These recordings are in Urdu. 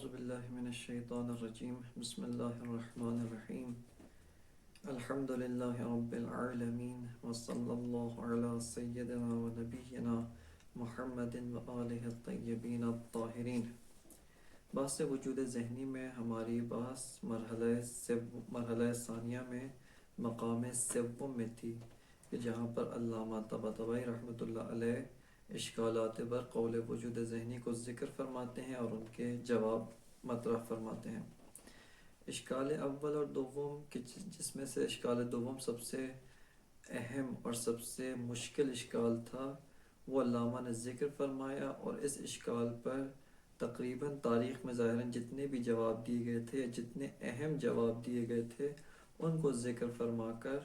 اعوذ باللہ من الشیطان الرجیم بسم اللہ الرحمن الرحیم الحمد للہ رب العالمین وصلی اللہ علی سیدنا و نبینا محمد و آلہ الطیبین الطاہرین۔ بحث وجود ذہنی میں ہماری بحث مرحلہ ثانیہ میں مقام سوم میں تھی کہ جہاں پر علامہ طباطبائی رحمۃ اللہ علیہ اشکالات بر قول وجود ذہنی کو ذکر فرماتے ہیں اور ان کے جواب مطرح فرماتے ہیں۔ اشکال اول اور دوم جس میں سے اشکال دوم سب سے اہم اور سب سے مشکل اشکال تھا، وہ علامہ نے ذکر فرمایا، اور اس اشکال پر تقریباً تاریخ میں ظاہراً جتنے بھی جواب دیے گئے تھے، جتنے اہم جواب دیے گئے تھے، ان کو ذکر فرما کر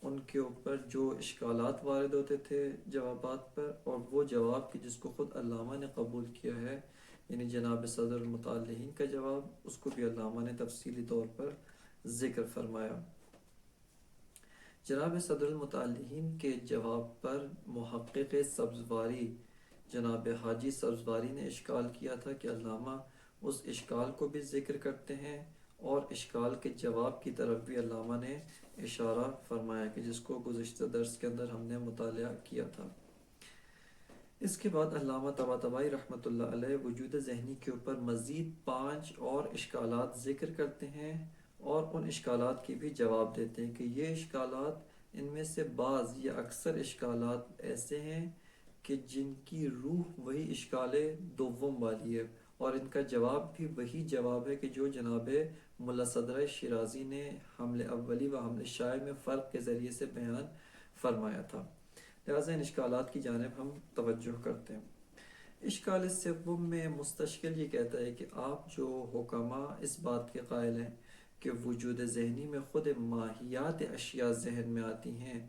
ان کے اوپر جو اشکالات وارد ہوتے تھے جوابات پر، اور وہ جواب کہ جس کو خود علامہ نے قبول کیا ہے، یعنی جناب صدر المتعلقین کا جواب، اس کو بھی علامہ نے تفصیلی طور پر ذکر فرمایا۔ جناب صدر المتعلقین کے جواب پر محقق سبزواری جناب حاجی سبزواری نے اشکال کیا تھا کہ علامہ اس اشکال کو بھی ذکر کرتے ہیں، اور اشکال کے جواب کی طرف بھی علامہ نے اشارہ فرمایا کہ جس کو گزشتہ درس کے اندر ہم نے مطالعہ کیا تھا۔ اس کے بعد علامہ طباطبائی رحمۃ اللہ علیہ وجود ذہنی کے اوپر مزید 5 اور اشکالات ذکر کرتے ہیں، اور ان اشکالات کی بھی جواب دیتے ہیں کہ یہ اشکالات، ان میں سے بعض یا اکثر اشکالات ایسے ہیں کہ جن کی روح وہی اشکال دوم والی ہے، اور ان کا جواب بھی وہی جواب ہے کہ جو جناب ملا صدرہ شیرازی نے حمل اولی و حمل شائع میں فرق کے ذریعے سے بیان فرمایا تھا۔ لہٰذا ان اشکالات کی جانب ہم توجہ کرتے ہیں۔ اشکال سوم میں مستشکل یہ کہتا ہے کہ آپ جو حکماء اس بات کے قائل ہیں کہ وجود ذہنی میں خود ماہیات اشیاء ذہن میں آتی ہیں،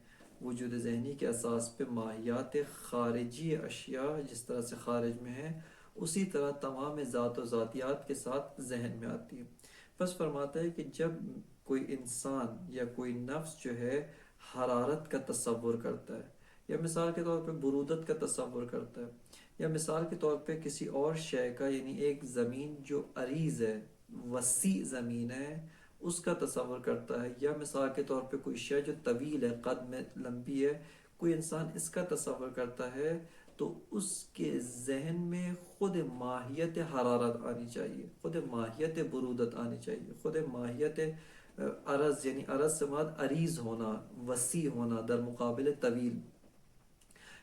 وجود ذہنی کے اساس پہ ماہیات خارجی اشیاء جس طرح سے خارج میں ہیں، اسی طرح تمام ذات و ذاتیات کے ساتھ ذہن میں آتی ہے۔ بس فرماتا ہے کہ جب کوئی انسان یا کوئی نفس جو ہے حرارت کا تصور کرتا ہے، یا مثال کے طور پہ برودت کا تصور کرتا ہے، یا مثال کے طور پہ کسی اور شے کا، یعنی ایک زمین جو عریض ہے، وسیع زمین ہے، اس کا تصور کرتا ہے، یا مثال کے طور پہ کوئی شے جو طویل ہے، قد میں لمبی ہے، کوئی انسان اس کا تصور کرتا ہے، تو اس کے ذہن میں خود ماہیت حرارت آنی چاہیے، خود ماہیت برودت آنی چاہیے، خود ماہیت عرض، یعنی عرض سے مراد عریض ہونا، وسیع ہونا در مقابل طویل،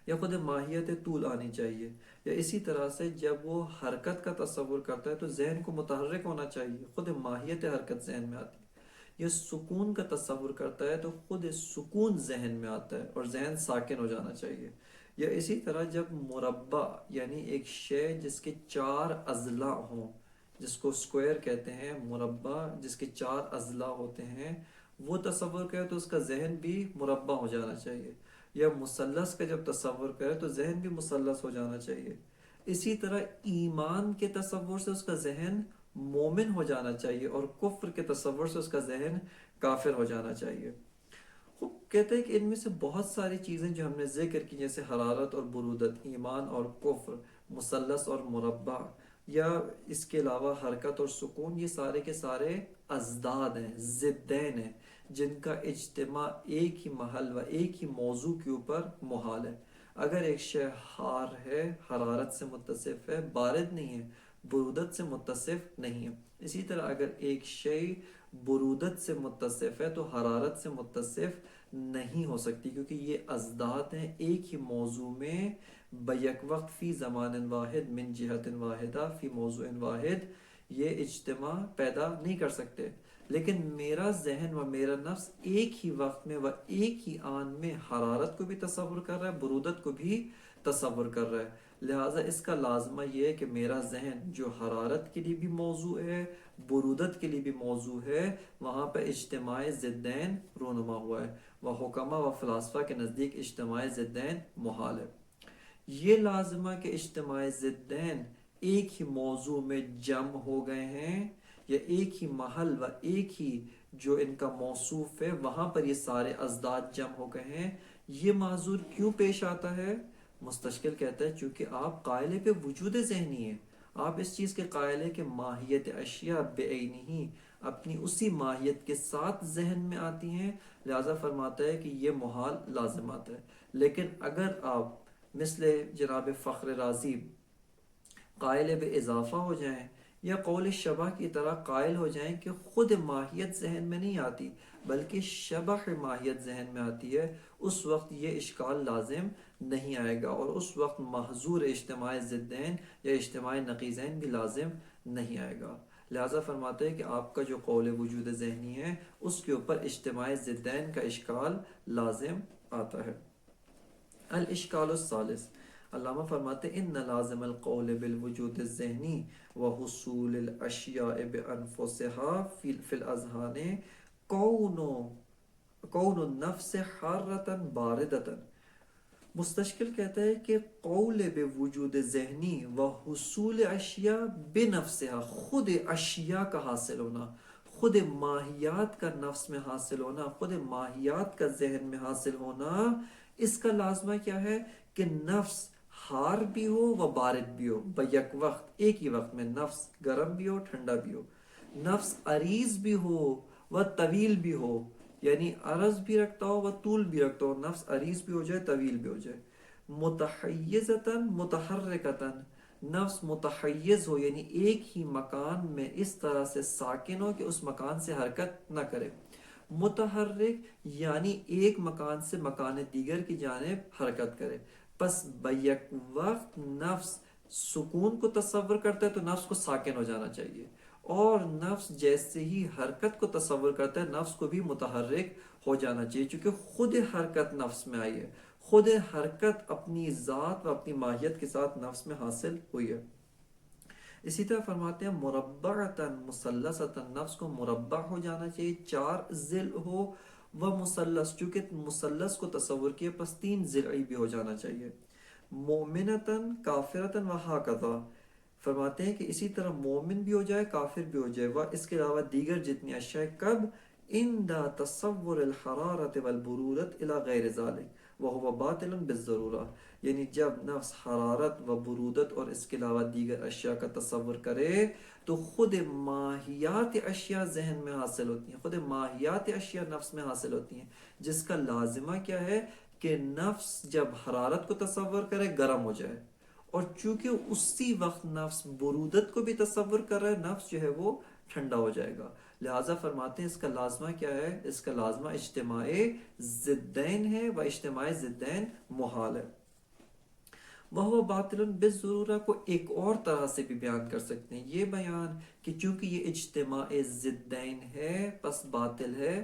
یا خود ماہیت طول آنی چاہیے۔ یا اسی طرح سے جب وہ حرکت کا تصور کرتا ہے تو ذہن کو متحرک ہونا چاہیے، خود ماہیت حرکت ذہن میں آتی ہے۔ یا سکون کا تصور کرتا ہے تو خود سکون ذہن میں آتا ہے اور ذہن ساکن ہو جانا چاہیے۔ یا اسی طرح جب مربع، یعنی ایک شے جس کے 4 اضلاع ہوں، جس کو سکوائر کہتے ہیں، مربع جس کے 4 اضلاع ہوتے ہیں، وہ تصور کرے تو اس کا ذہن بھی مربع ہو جانا چاہیے۔ یا مثلث کا جب تصور کرے تو ذہن بھی مثلث ہو جانا چاہیے۔ اسی طرح ایمان کے تصور سے اس کا ذہن مومن ہو جانا چاہیے، اور کفر کے تصور سے اس کا ذہن کافر ہو جانا چاہیے۔ وہ کہتے ہیں کہ ان میں سے بہت ساری چیزیں جو ہم نے ذکر کی، جیسے حرارت اور برودت، ایمان اور کفر، مثلث اور مربع، یا اس کے علاوہ حرکت اور سکون، یہ سارے کے سارے ازداد ہیں، ضدین ہیں، جن کا اجتماع ایک ہی محل و ایک ہی موضوع کے اوپر محال ہے۔ اگر ایک شے حار ہے، حرارت سے متصف ہے، بارد نہیں ہے، برودت سے متصف نہیں ہے۔ اسی طرح اگر ایک شے برودت سے متصف ہے تو حرارت سے متصف نہیں ہو سکتی، کیونکہ یہ ازداد ہیں، ایک ہی موضوع میں بیک وقت فی زمان واحد من جہت واحدہ فی موضوع واحد یہ اجتماع پیدا نہیں کر سکتے۔ لیکن میرا ذہن و میرا نفس ایک ہی وقت میں و ایک ہی آن میں حرارت کو بھی تصور کر رہا ہے، برودت کو بھی تصور کر رہا ہے۔ لہٰذا اس کا لازمہ یہ ہے کہ میرا ذہن جو حرارت کے لیے بھی موضوع ہے، برودت کے لیے بھی موضوع ہے، وہاں پہ اجتماع ضدین رونما ہوا ہے، وہ حکماء و فلاسفہ کے نزدیک اجتماع ضدین محال ہے۔ یہ لازمہ کہ اجتماع ضدین ایک ہی موضوع میں جمع ہو گئے ہیں، یا ایک ہی محل و ایک ہی جو ان کا موصوف ہے وہاں پر یہ سارے ازداد جمع ہو گئے ہیں، یہ معذور کیوں پیش آتا ہے؟ مستشکل کہتا ہے چونکہ آپ قائل پہ وجود ذہنی ہیں، آپ اس چیز کے قائل ہیں کہ ماہیت اشیاء بعینہ اپنی اسی ماہیت کے ساتھ ذہن میں آتی ہیں، لہذا فرماتا ہے کہ یہ محال لازمات ہے۔ لیکن اگر آپ مثل جناب فخر رازی قائل بے اضافہ ہو جائیں یا قول شبح کی طرح قائل ہو جائیں کہ خود ماہیت ذہن میں نہیں آتی بلکہ شبح ماہیت ذہن میں آتی ہے، اس وقت یہ اشکال لازم نہیں آئے گا، اور اس وقت محظور اجتماع ضدین یا اجتماع نقیضین بھی لازم نہیں آئے گا۔ لہٰذا فرماتے ہیں کہ آپ کا جو قول وجود ذہنی ہے اس کے اوپر اجتماع ضدین کا اشکال لازم آتا ہے۔ الاشکال الثالث، علامہ فرماتے ہیں ان لازم القول بالوجود الذہنی وحصول الاشیاء بانفسها فی الاذہان کون النفس حارتا باردتا۔ مستشکل کہتا ہے کہ قول بے وجود ذہنی و حصول اشیاء بنفسها، خود اشیاء کا حاصل ہونا، خود ماہیات کا نفس میں حاصل ہونا، خود ماہیات کا ذہن میں حاصل ہونا، اس کا لازمہ کیا ہے کہ نفس حار بھی ہو و بارد بھی ہو، بیک وقت، ایک ہی وقت میں نفس گرم بھی ہو ٹھنڈا بھی ہو، نفس عریض بھی ہو و طویل بھی ہو، یعنی عرض بھی رکھتا ہو و طول بھی رکھتا ہو، نفس عریض بھی ہو جائے طویل بھی ہو جائے، متحیزتاً متحرکتاً، نفس متحیز ہو یعنی ایک ہی مکان میں اس طرح سے ساکن ہو کہ اس مکان سے حرکت نہ کرے، متحرک یعنی ایک مکان سے مکان دیگر کی جانب حرکت کرے، پس بیک وقت نفس سکون کو تصور کرتا ہے تو نفس کو ساکن ہو جانا چاہیے، اور نفس جیسے ہی حرکت کو تصور کرتا ہے نفس کو بھی متحرک ہو جانا چاہیے، چونکہ خود حرکت نفس میں آئی ہے، خود حرکت اپنی ذات و اپنی ماہیت کے ساتھ نفس میں حاصل ہوئی ہے۔ اسی طرح فرماتے ہیں مربعتاً مثلثتاً، نفس کو مربع ہو جانا چاہیے، چار ضلع ہو، و مثلث چونکہ مثلث کو تصور کیا پس تین ضلعی بھی ہو جانا چاہیے، مومنتاً کافرتاً و ہاکذا، فرماتے ہیں کہ اسی طرح مومن بھی ہو جائے کافر بھی ہو جائے، وہ اس کے علاوہ دیگر جتنی اشیاء کب عند تصور الحرارت والبرودت الی غیر ذلک وہو باطل بالضرورہ، یعنی جب نفس حرارت و برودت اور اس کے علاوہ دیگر اشیاء کا تصور کرے تو خود ماہیات اشیاء ذہن میں حاصل ہوتی ہیں، خود ماہیات اشیاء نفس میں حاصل ہوتی ہیں، جس کا لازمہ کیا ہے کہ نفس جب حرارت کو تصور کرے گرم ہو جائے، اور چونکہ اسی وقت نفس برودت کو بھی تصور کر رہا ہے نفس جو ہے وہ ٹھنڈا ہو جائے گا، لہٰذا فرماتے ہیں اس کا لازمہ کیا ہے، اس کا لازمہ اجتماع ضدین ہے و اجتماع ضدین محال ہے۔ وہ باطل بالضرورہ کو ایک اور طرح سے بھی بیان کر سکتے ہیں، یہ بیان کہ چونکہ یہ اجتماع ضدین ہے پس باطل ہے،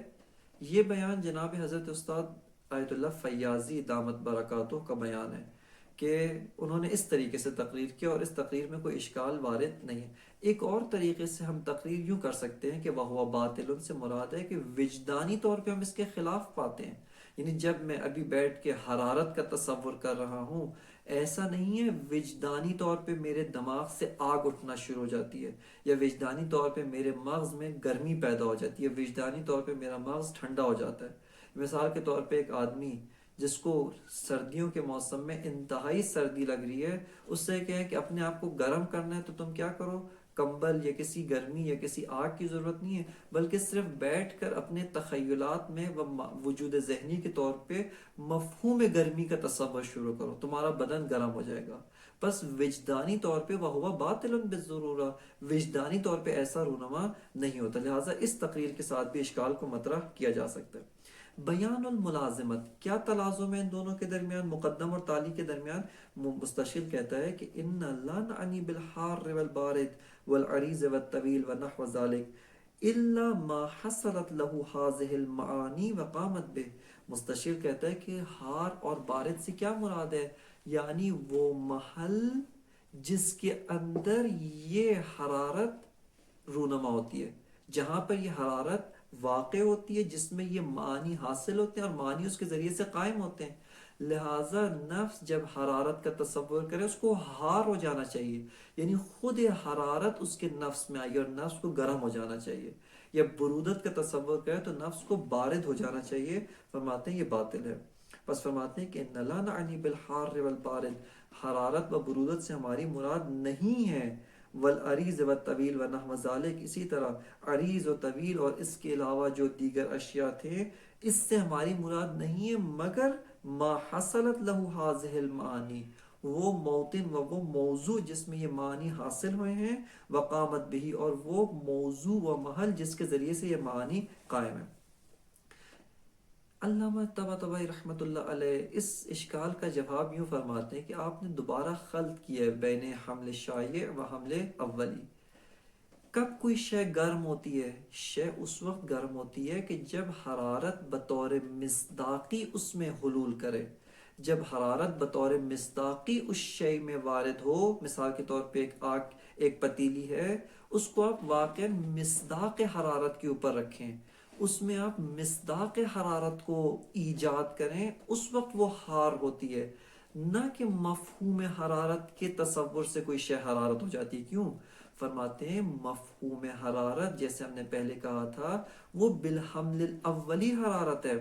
یہ بیان جناب حضرت استاد آیت اللہ فیاضی دامت برکاتہ کا بیان ہے کہ انہوں نے اس طریقے سے تقریر کیا، اور اس تقریر میں کوئی اشکال وارد نہیں ہے۔ ایک اور طریقے سے ہم تقریر یوں کر سکتے ہیں کہ وہ باطل سے مراد ہے کہ وجدانی طور پہ ہم اس کے خلاف پاتے ہیں، یعنی جب میں ابھی بیٹھ کے حرارت کا تصور کر رہا ہوں، ایسا نہیں ہے وجدانی طور پہ میرے دماغ سے آگ اٹھنا شروع ہو جاتی ہے، یا وجدانی طور پہ میرے مغز میں گرمی پیدا ہو جاتی ہے، وجدانی طور پہ میرا مغز ٹھنڈا ہو جاتا ہے۔ مثال کے طور پہ ایک آدمی جس کو سردیوں کے موسم میں انتہائی سردی لگ رہی ہے، اس سے کہیں کہ اپنے آپ کو گرم کرنا ہے تو تم کیا کرو، کمبل یا کسی گرمی یا کسی آگ کی ضرورت نہیں ہے، بلکہ صرف بیٹھ کر اپنے تخیلات میں وجود ذہنی کے طور پہ مفہوم گرمی کا تصور شروع کرو، تمہارا بدن گرم ہو جائے گا۔ بس وجدانی طور پہ وہ باطل بالضرورہ، وجدانی طور پہ ایسا رونما نہیں ہوتا، لہٰذا اس تقریر کے ساتھ بھی اشکال کو مطرح کیا جا سکتا ہے۔ بیان الملازمت، کیا تلازم ہے ان دونوں کے درمیان، مقدم اور تالی کے درمیان؟ مستشل کہتا ہے کہ ان لا نعنی بالحار والبارد والعریض والطویل ونحو ذلك الا ما حصلت له هذه المعانی وقامت به۔ مستشل کہتا ہے کہ حار اور بارد سے کیا مراد ہے، یعنی وہ محل جس کے اندر یہ حرارت رونما ہوتی ہے، جہاں پر یہ حرارت واقع ہوتی ہے، جس میں یہ معانی حاصل ہوتے ہیں اور معانی اس کے ذریعے سے قائم ہوتے ہیں، لہٰذا نفس جب حرارت کا تصور کرے اس کو حار ہو جانا چاہیے، یعنی خود حرارت اس کے نفس میں آئی اور نفس کو گرم ہو جانا چاہیے، یا برودت کا تصور کرے تو نفس کو بارد ہو جانا چاہیے، فرماتے ہیں یہ باطل ہے۔ بس فرماتے ہیں کہ ان لا نعنی بالحار والبارد، حرارت و برودت سے ہماری مراد نہیں ہے والعریض والطویل ونحو ذالک، اسی طرح عریض و طویل اور اس کے علاوہ جو دیگر اشیاء تھے، اس سے ہماری مراد نہیں ہے مگر ما حصلت له هذه المعانی، وہ موطن و وہ موضوع جس میں یہ معنی حاصل ہوئے ہیں، وقامت بھی، اور وہ موضوع و محل جس کے ذریعے سے یہ معنی قائم ہے۔ علامہ طباطبائی رحمۃ اللہ علیہ اس اشکال کا جواب یوں فرماتے ہیں کہ آپ نے دوبارہ خلط کیا ہے بین حمل شائع و حمل اولی۔ کب کوئی شے گرم ہوتی ہے؟ شے اس وقت گرم ہوتی ہے کہ جب حرارت بطور مصداقی اس میں حلول کرے۔ جب حرارت بطور مصداقی اس شے میں وارد ہو، مثال کے طور پہ ایک پتیلی ہے، اس کو آپ واقعا مصداق حرارت کے اوپر رکھیں، اس میں آپ مصداق حرارت کو ایجاد کریں، اس وقت وہ حار ہوتی ہے، نہ کہ مفہوم حرارت کے تصور سے کوئی شے حرارت ہو جاتی ہے۔ کیوں؟ فرماتے ہیں مفہوم حرارت، جیسے ہم نے پہلے کہا تھا، وہ بالحمل الاولی حرارت ہے،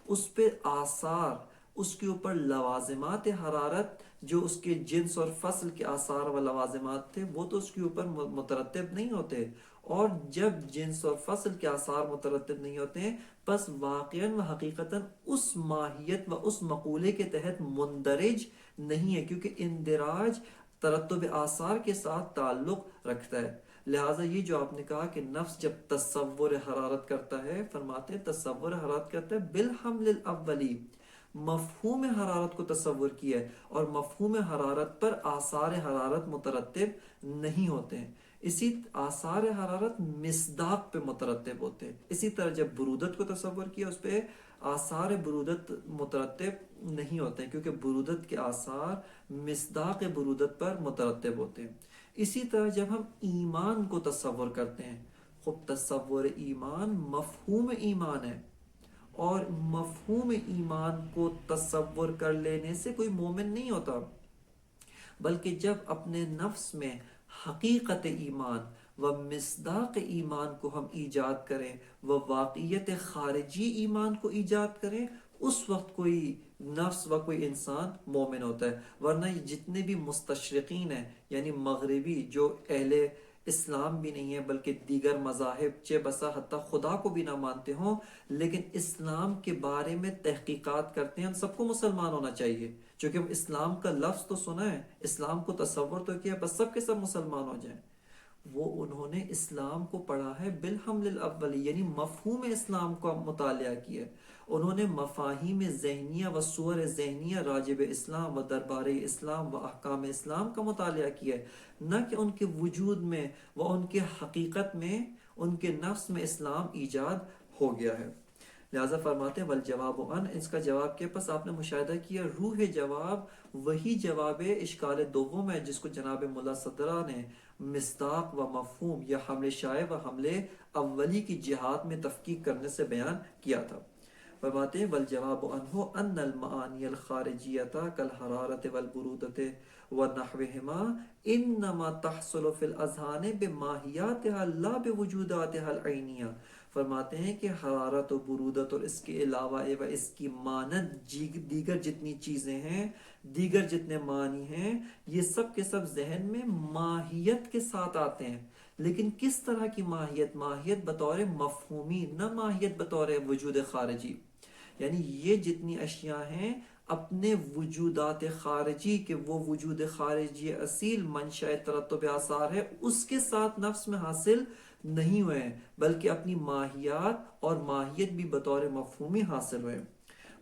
اس پہ آثار، اس کے اوپر لوازمات حرارت جو اس کے جنس اور فصل کے آثار و لوازمات تھے، وہ تو اس کے اوپر مترتب نہیں ہوتے، اور جب جنس اور فصل کے آثار مترتب نہیں ہوتے ہیں، پس واقعاً و حقیقتاً اس ماہیت و اس مقولے کے تحت مندرج نہیں ہے، کیونکہ اندراج ترتب آثار کے ساتھ تعلق رکھتا ہے۔ لہٰذا یہ جو آپ نے کہا کہ نفس جب تصور حرارت کرتا ہے، فرماتے ہیں تصور حرارت کرتا ہے بالحمل الاولی، مفہوم حرارت کو تصور کیا ہے، اور مفہوم حرارت پر آثار حرارت مترتب نہیں ہوتے ہیں۔ اسی آثار حرارت مصداق پہ مترتب ہوتے ہیں۔ اسی طرح جب برودت کو تصور کیا، اس پہ آثار برودت مترتب نہیں ہوتے ہیں، کیونکہ برودت کے آثار مصداق برودت پر مترتب ہوتے ہیں۔ اسی طرح جب ہم ایمان کو تصور کرتے ہیں، خود تصور ایمان مفہوم ایمان ہے، اور مفہوم ایمان کو تصور کر لینے سے کوئی مومن نہیں ہوتا، بلکہ جب اپنے نفس میں حقیقت ایمان و مصداق ایمان کو ہم ایجاد کریں، و واقعیت خارجی ایمان کو ایجاد کریں، اس وقت کوئی نفس و کوئی انسان مومن ہوتا ہے۔ ورنہ یہ جتنے بھی مستشرقین ہیں، یعنی مغربی، جو اہل اسلام بھی نہیں ہے بلکہ دیگر مذاہب، چہ بسا حتیٰ خدا کو بھی نہ مانتے ہوں، لیکن اسلام کے بارے میں تحقیقات کرتے ہیں، ہم سب کو مسلمان ہونا چاہیے، چونکہ ہم اسلام کا لفظ تو سنا ہے، اسلام کو تصور تو کیا، بس سب کے سب مسلمان ہو جائیں۔ وہ انہوں نے اسلام کو پڑھا ہے بالحمل الاولی، یعنی مفہوم اسلام کا مطالعہ کیا، انہوں نے مفاہیم ذہنیہ و صور ذہنیہ راجب اسلام و دربار اسلام و احکام اسلام کا مطالعہ کیا ہے، نہ کہ ان کے وجود میں و ان کے حقیقت میں، ان کے نفس میں اسلام ایجاد ہو گیا ہے۔ لہٰذا فرماتے ہیں والجواب ان، اس کا جواب کے پس آپ نے مشاہدہ کیا روح جواب وہی جواب اشکال دوم ہے جس کو جناب ملا صدرہ نے مصداق و مفہوم یا حمل شائع و حمل اولی کی جہاد میں تفکیک کرنے سے بیان کیا تھا۔ فرماتے ہیں والجواب عنہ ان المعانی الخارجیۃ کالحرارۃ والبرودۃ ونحوہما انما تحصل فی الاذہان بماہیاتها لا بوجوداتها العینیہ۔ فرماتے ہیں کہ حرارت و برودت اور اس کے علاوہ و اس کی مانند دیگر جتنی چیزیں ہیں، دیگر جتنے معنی ہیں، یہ سب کے سب ذہن میں ماہیت کے ساتھ آتے ہیں، لیکن کس طرح کی ماہیت؟ ماہیت بطور مفہومی، نہ ماہیت بطور وجود خارجی۔ یعنی یہ جتنی اشیاء ہیں اپنے وجودات خارجی کے، وہ وجود خارجی اصیل منشأ ترتب آثار ہے، اس کے ساتھ نفس میں حاصل نہیں ہوئے ہیں، بلکہ اپنی ماہیات اور ماہیت بھی بطور مفہومی حاصل ہوئے۔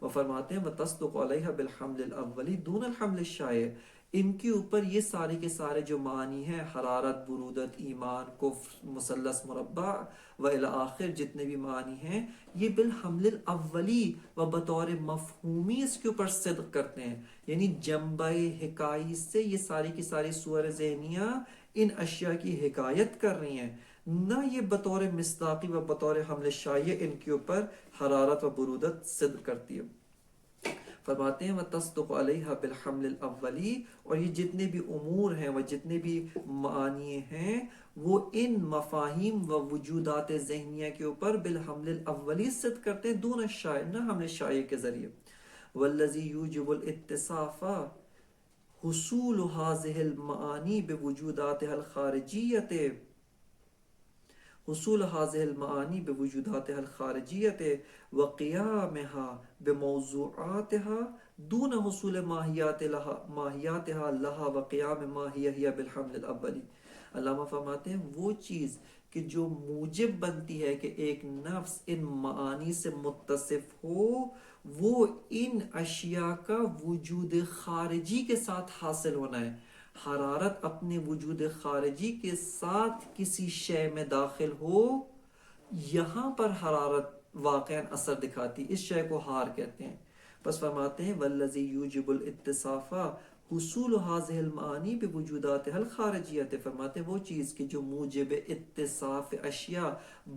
وہ فرماتے ہیں وتصدق علیہ بالحمل الاولی دون الحمل الشائع، ان کے اوپر یہ سارے کے سارے جو معنی ہیں، حرارت، برودت، ایمان، کفر، مثلث مربع و الی آخر جتنے بھی معنی ہیں، یہ بالحمل الاولی و بطور مفہومی اس کے اوپر صدق کرتے ہیں، یعنی جنبہ حکائی سے یہ ساری کی ساری صور ذہنیہ ان اشیاء کی حکایت کر رہی ہیں، نہ یہ بطور مصداقی و بطور حمل شائع ان کے اوپر حرارت و برودت صدق کرتی ہے۔ فرماتے ہیں وتصدق علیہ بالحمل الاولی، اور یہ جتنے بھی امور ہیں و جتنے بھی معانی ہیں، وہ ان مفاہیم و وجودات ذہنیہ کے اوپر بالحمل الاولی صدق کرتے ہیں، دون الشائع، نہ حمل شائع کے ذریعے۔ والذی یوجب الاتصاف حصول هذه المعانی بوجوداتها الخارجیت حصول هذه المعانی بوجوداتها الخارجیت وقیامها بموضوعاتها دون حصول ماہیاتها لها وقیام ما هي بالحمل الاولی۔ علامہ فرماتے ہیں وہ چیز کہ جو موجب بنتی ہے کہ ایک نفس ان معانی سے متصف ہو، وہ ان اشیاء کا وجود خارجی کے ساتھ حاصل ہونا ہے۔ حرارت اپنے وجود خارجی کے ساتھ کسی شے میں داخل ہو، یہاں پر حرارت واقعا اثر دکھاتی، اس شے کو حار کہتے ہیں۔ بس فرماتے ہیں والذی یوجب الاتصاف حصول هذه المعانی بوجوداتها الخارجیت، فرماتے ہیں وہ چیز کہ جو موجب اتصاف اشیاء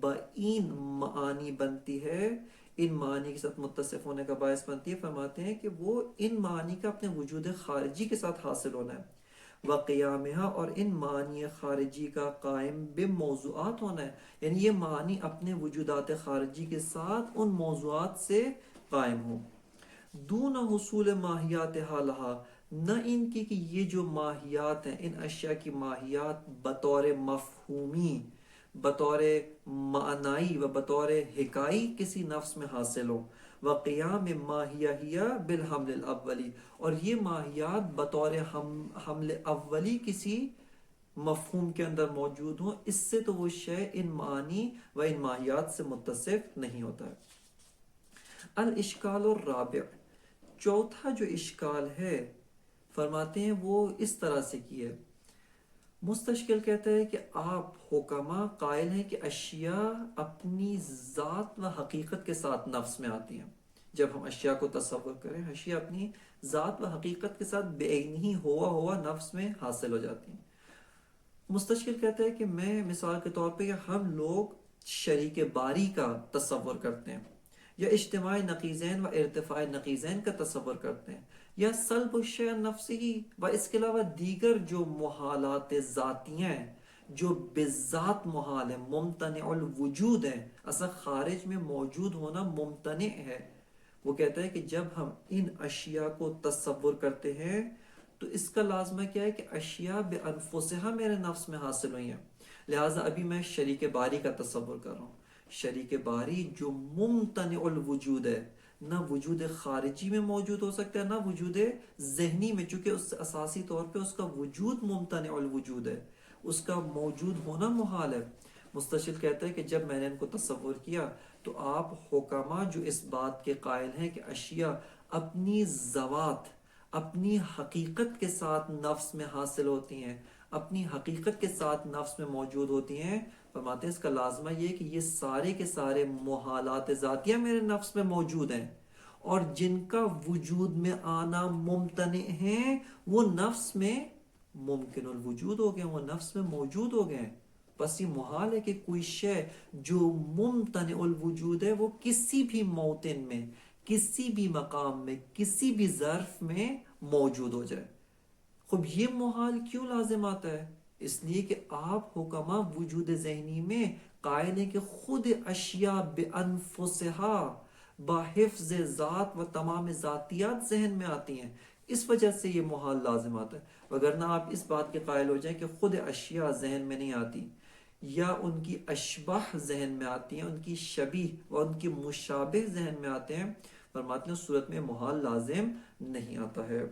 با این معانی بنتی ہے، ان معانی کے ساتھ متصف ہونے کا باعث بنتی ہے، فرماتے ہیں کہ وہ ان معانی کا اپنے وجود خارجی کے ساتھ حاصل ہونا ہے، وقیامها اور ان معانی خارجی کا قائم بموضوعات ہونا ہے، یعنی یہ معانی اپنے وجودات خارجی کے ساتھ ان موضوعات سے قائم ہو، دون حصول ماہیات لہا، نہ ان کی کہ یہ جو ماہیات ہیں، ان اشیاء کی ماہیات بطور مفہومی، بطور معنائی و بطور حکائی کسی نفس میں حاصل ہو، وقیام ماہیہ بالحمل الاولی، اور یہ ماہیات بطور حمل اولی کسی مفہوم کے اندر موجود ہوں، اس سے تو وہ شے ان معانی و ان ماہیات سے متصف نہیں ہوتا ہے۔ الاشکال الرابع، چوتھا جو اشکال ہے فرماتے ہیں وہ اس طرح سے کی ہے۔ مستشکل کہتا ہے کہ آپ حکما قائل ہیں کہ اشیاء اپنی ذات و حقیقت کے ساتھ نفس میں آتی ہیں۔ جب ہم اشیاء کو تصور کریں، اشیاء اپنی ذات و حقیقت کے ساتھ بے عینی ہوا نفس میں حاصل ہو جاتی ہیں۔ مستشکل کہتا ہے کہ میں مثال کے طور پہ ہم لوگ شریک باری کا تصور کرتے ہیں، یا اجتماع نقیضین و ارتفاع نقیضین کا تصور کرتے ہیں، یا سلب الشیء نفسی و اس کے علاوہ دیگر جو محالات ذاتیہ ہیں جو بذات محال ہیں، ممتنع الوجود ہیں، اصلا خارج میں موجود ہونا ممتنع ہے۔ وہ کہتا ہے کہ جب ہم ان اشیاء کو تصور کرتے ہیں تو اس کا لازمہ کیا ہے کہ اشیاء بے انفسہا میرے نفس میں حاصل ہوئی ہیں، لہٰذا ابھی میں شریک باری کا تصور کر رہا ہوں، شریک باری جو ممتنع الوجود ہے، نہ وجود خارجی میں موجود ہو سکتا ہے نہ وجود ذہنی میں، چونکہ اس اساسی طور پہ اس کا وجود ممتنع الوجود ہے، اس کا موجود ہونا محال ہے۔ مستشل کہتا ہے کہ جب میں نے ان کو تصور کیا تو آپ حکما جو اس بات کے قائل ہیں کہ اشیاء اپنی ذوات، اپنی حقیقت کے ساتھ نفس میں حاصل ہوتی ہیں، اپنی حقیقت کے ساتھ نفس میں موجود ہوتی ہیں، فرماتے ہیں اس کا لازمہ یہ کہ یہ سارے کے سارے محالات ذاتیہ میرے نفس میں موجود ہیں، اور جن کا وجود میں آنا ممتنع ہیں وہ نفس میں ممکن الوجود ہو گئے، وہ نفس میں موجود ہو گئے۔ بس یہ محال ہے کہ کوئی شے جو ممتنع الوجود ہے وہ کسی بھی موطن میں، کسی بھی مقام میں، کسی بھی ظرف میں موجود ہو جائے۔ خب یہ محال کیوں لازم آتا ہے؟ اس لیے کہ آپ حکما وجود ذہنی میں قائل ہیں کہ خود اشیاء بانفسہا بحفظ ذات و تمام ذاتیات ذہن میں آتی ہیں، اس وجہ سے یہ محال لازم آتا ہے۔ وگرنہ آپ اس بات کے قائل ہو جائیں کہ خود اشیاء ذہن میں نہیں آتی، یا ان کی اشباہ ذہن میں آتی ہیں، ان کی شبیہ و ان کی مشابہ ذہن میں آتے ہیں، فرماتے ہیں اس صورت میں محال لازم نہیں آتا ہے۔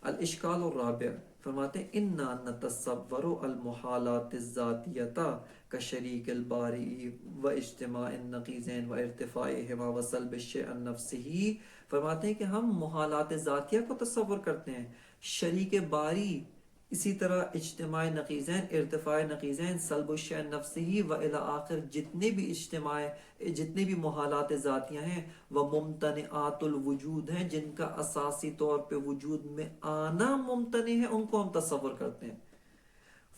الاشکال الرابع، فرماتے ہیں انا نتصور المحالات الذاتیۃ کشریک الباری و اجتماع النقیضین و ارتفاعہما و سلب الشیء عن نفسہ، فرماتے ہیں کہ ہم محالات ذاتیہ کو تصور کرتے ہیں، شریک باری، اسی طرح اجتماع نقیضین، ارتفاع نقیضین، سلب الشیء عن نفسہ و الی آخر، جتنے بھی محالات ذاتیہ ہیں وہ ممتنعات الوجود ہیں، جن کا اساسی طور پہ وجود میں آنا ممتنع ہے، ان کو ہم تصور کرتے ہیں۔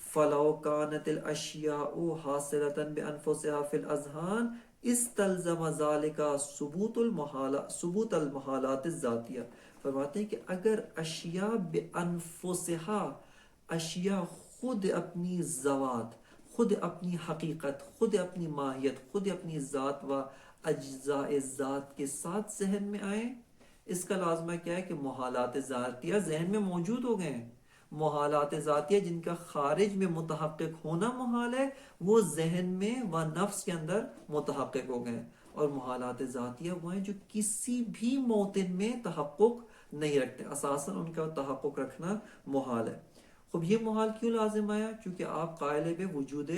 فلو کانت الاشیاء حاصلۃ بانفسها فی الاذہان استلزم ذلك ثبوت المحالات الذاتیہ، فرماتے ہیں کہ اگر اشیاء بانفسها، اشیاء خود اپنی ذوات، خود اپنی حقیقت، خود اپنی ماہیت، خود اپنی ذات و اجزاء ذات کے ساتھ ذہن میں آئیں، اس کا لازمہ کیا ہے کہ محالات ذاتیہ ذہن میں موجود ہو گئے ہیں. محالات ذاتیہ جن کا خارج میں متحقق ہونا محال ہے وہ ذہن میں و نفس کے اندر متحقق ہو گئے. اور محالات ذاتیہ وہ ہیں جو کسی بھی موطن میں تحقق نہیں رکھتے، اساساً ان کا تحقق رکھنا محال ہے. خب یہ محال کیوں لازم آیا؟ چونکہ آپ قائل بے وجود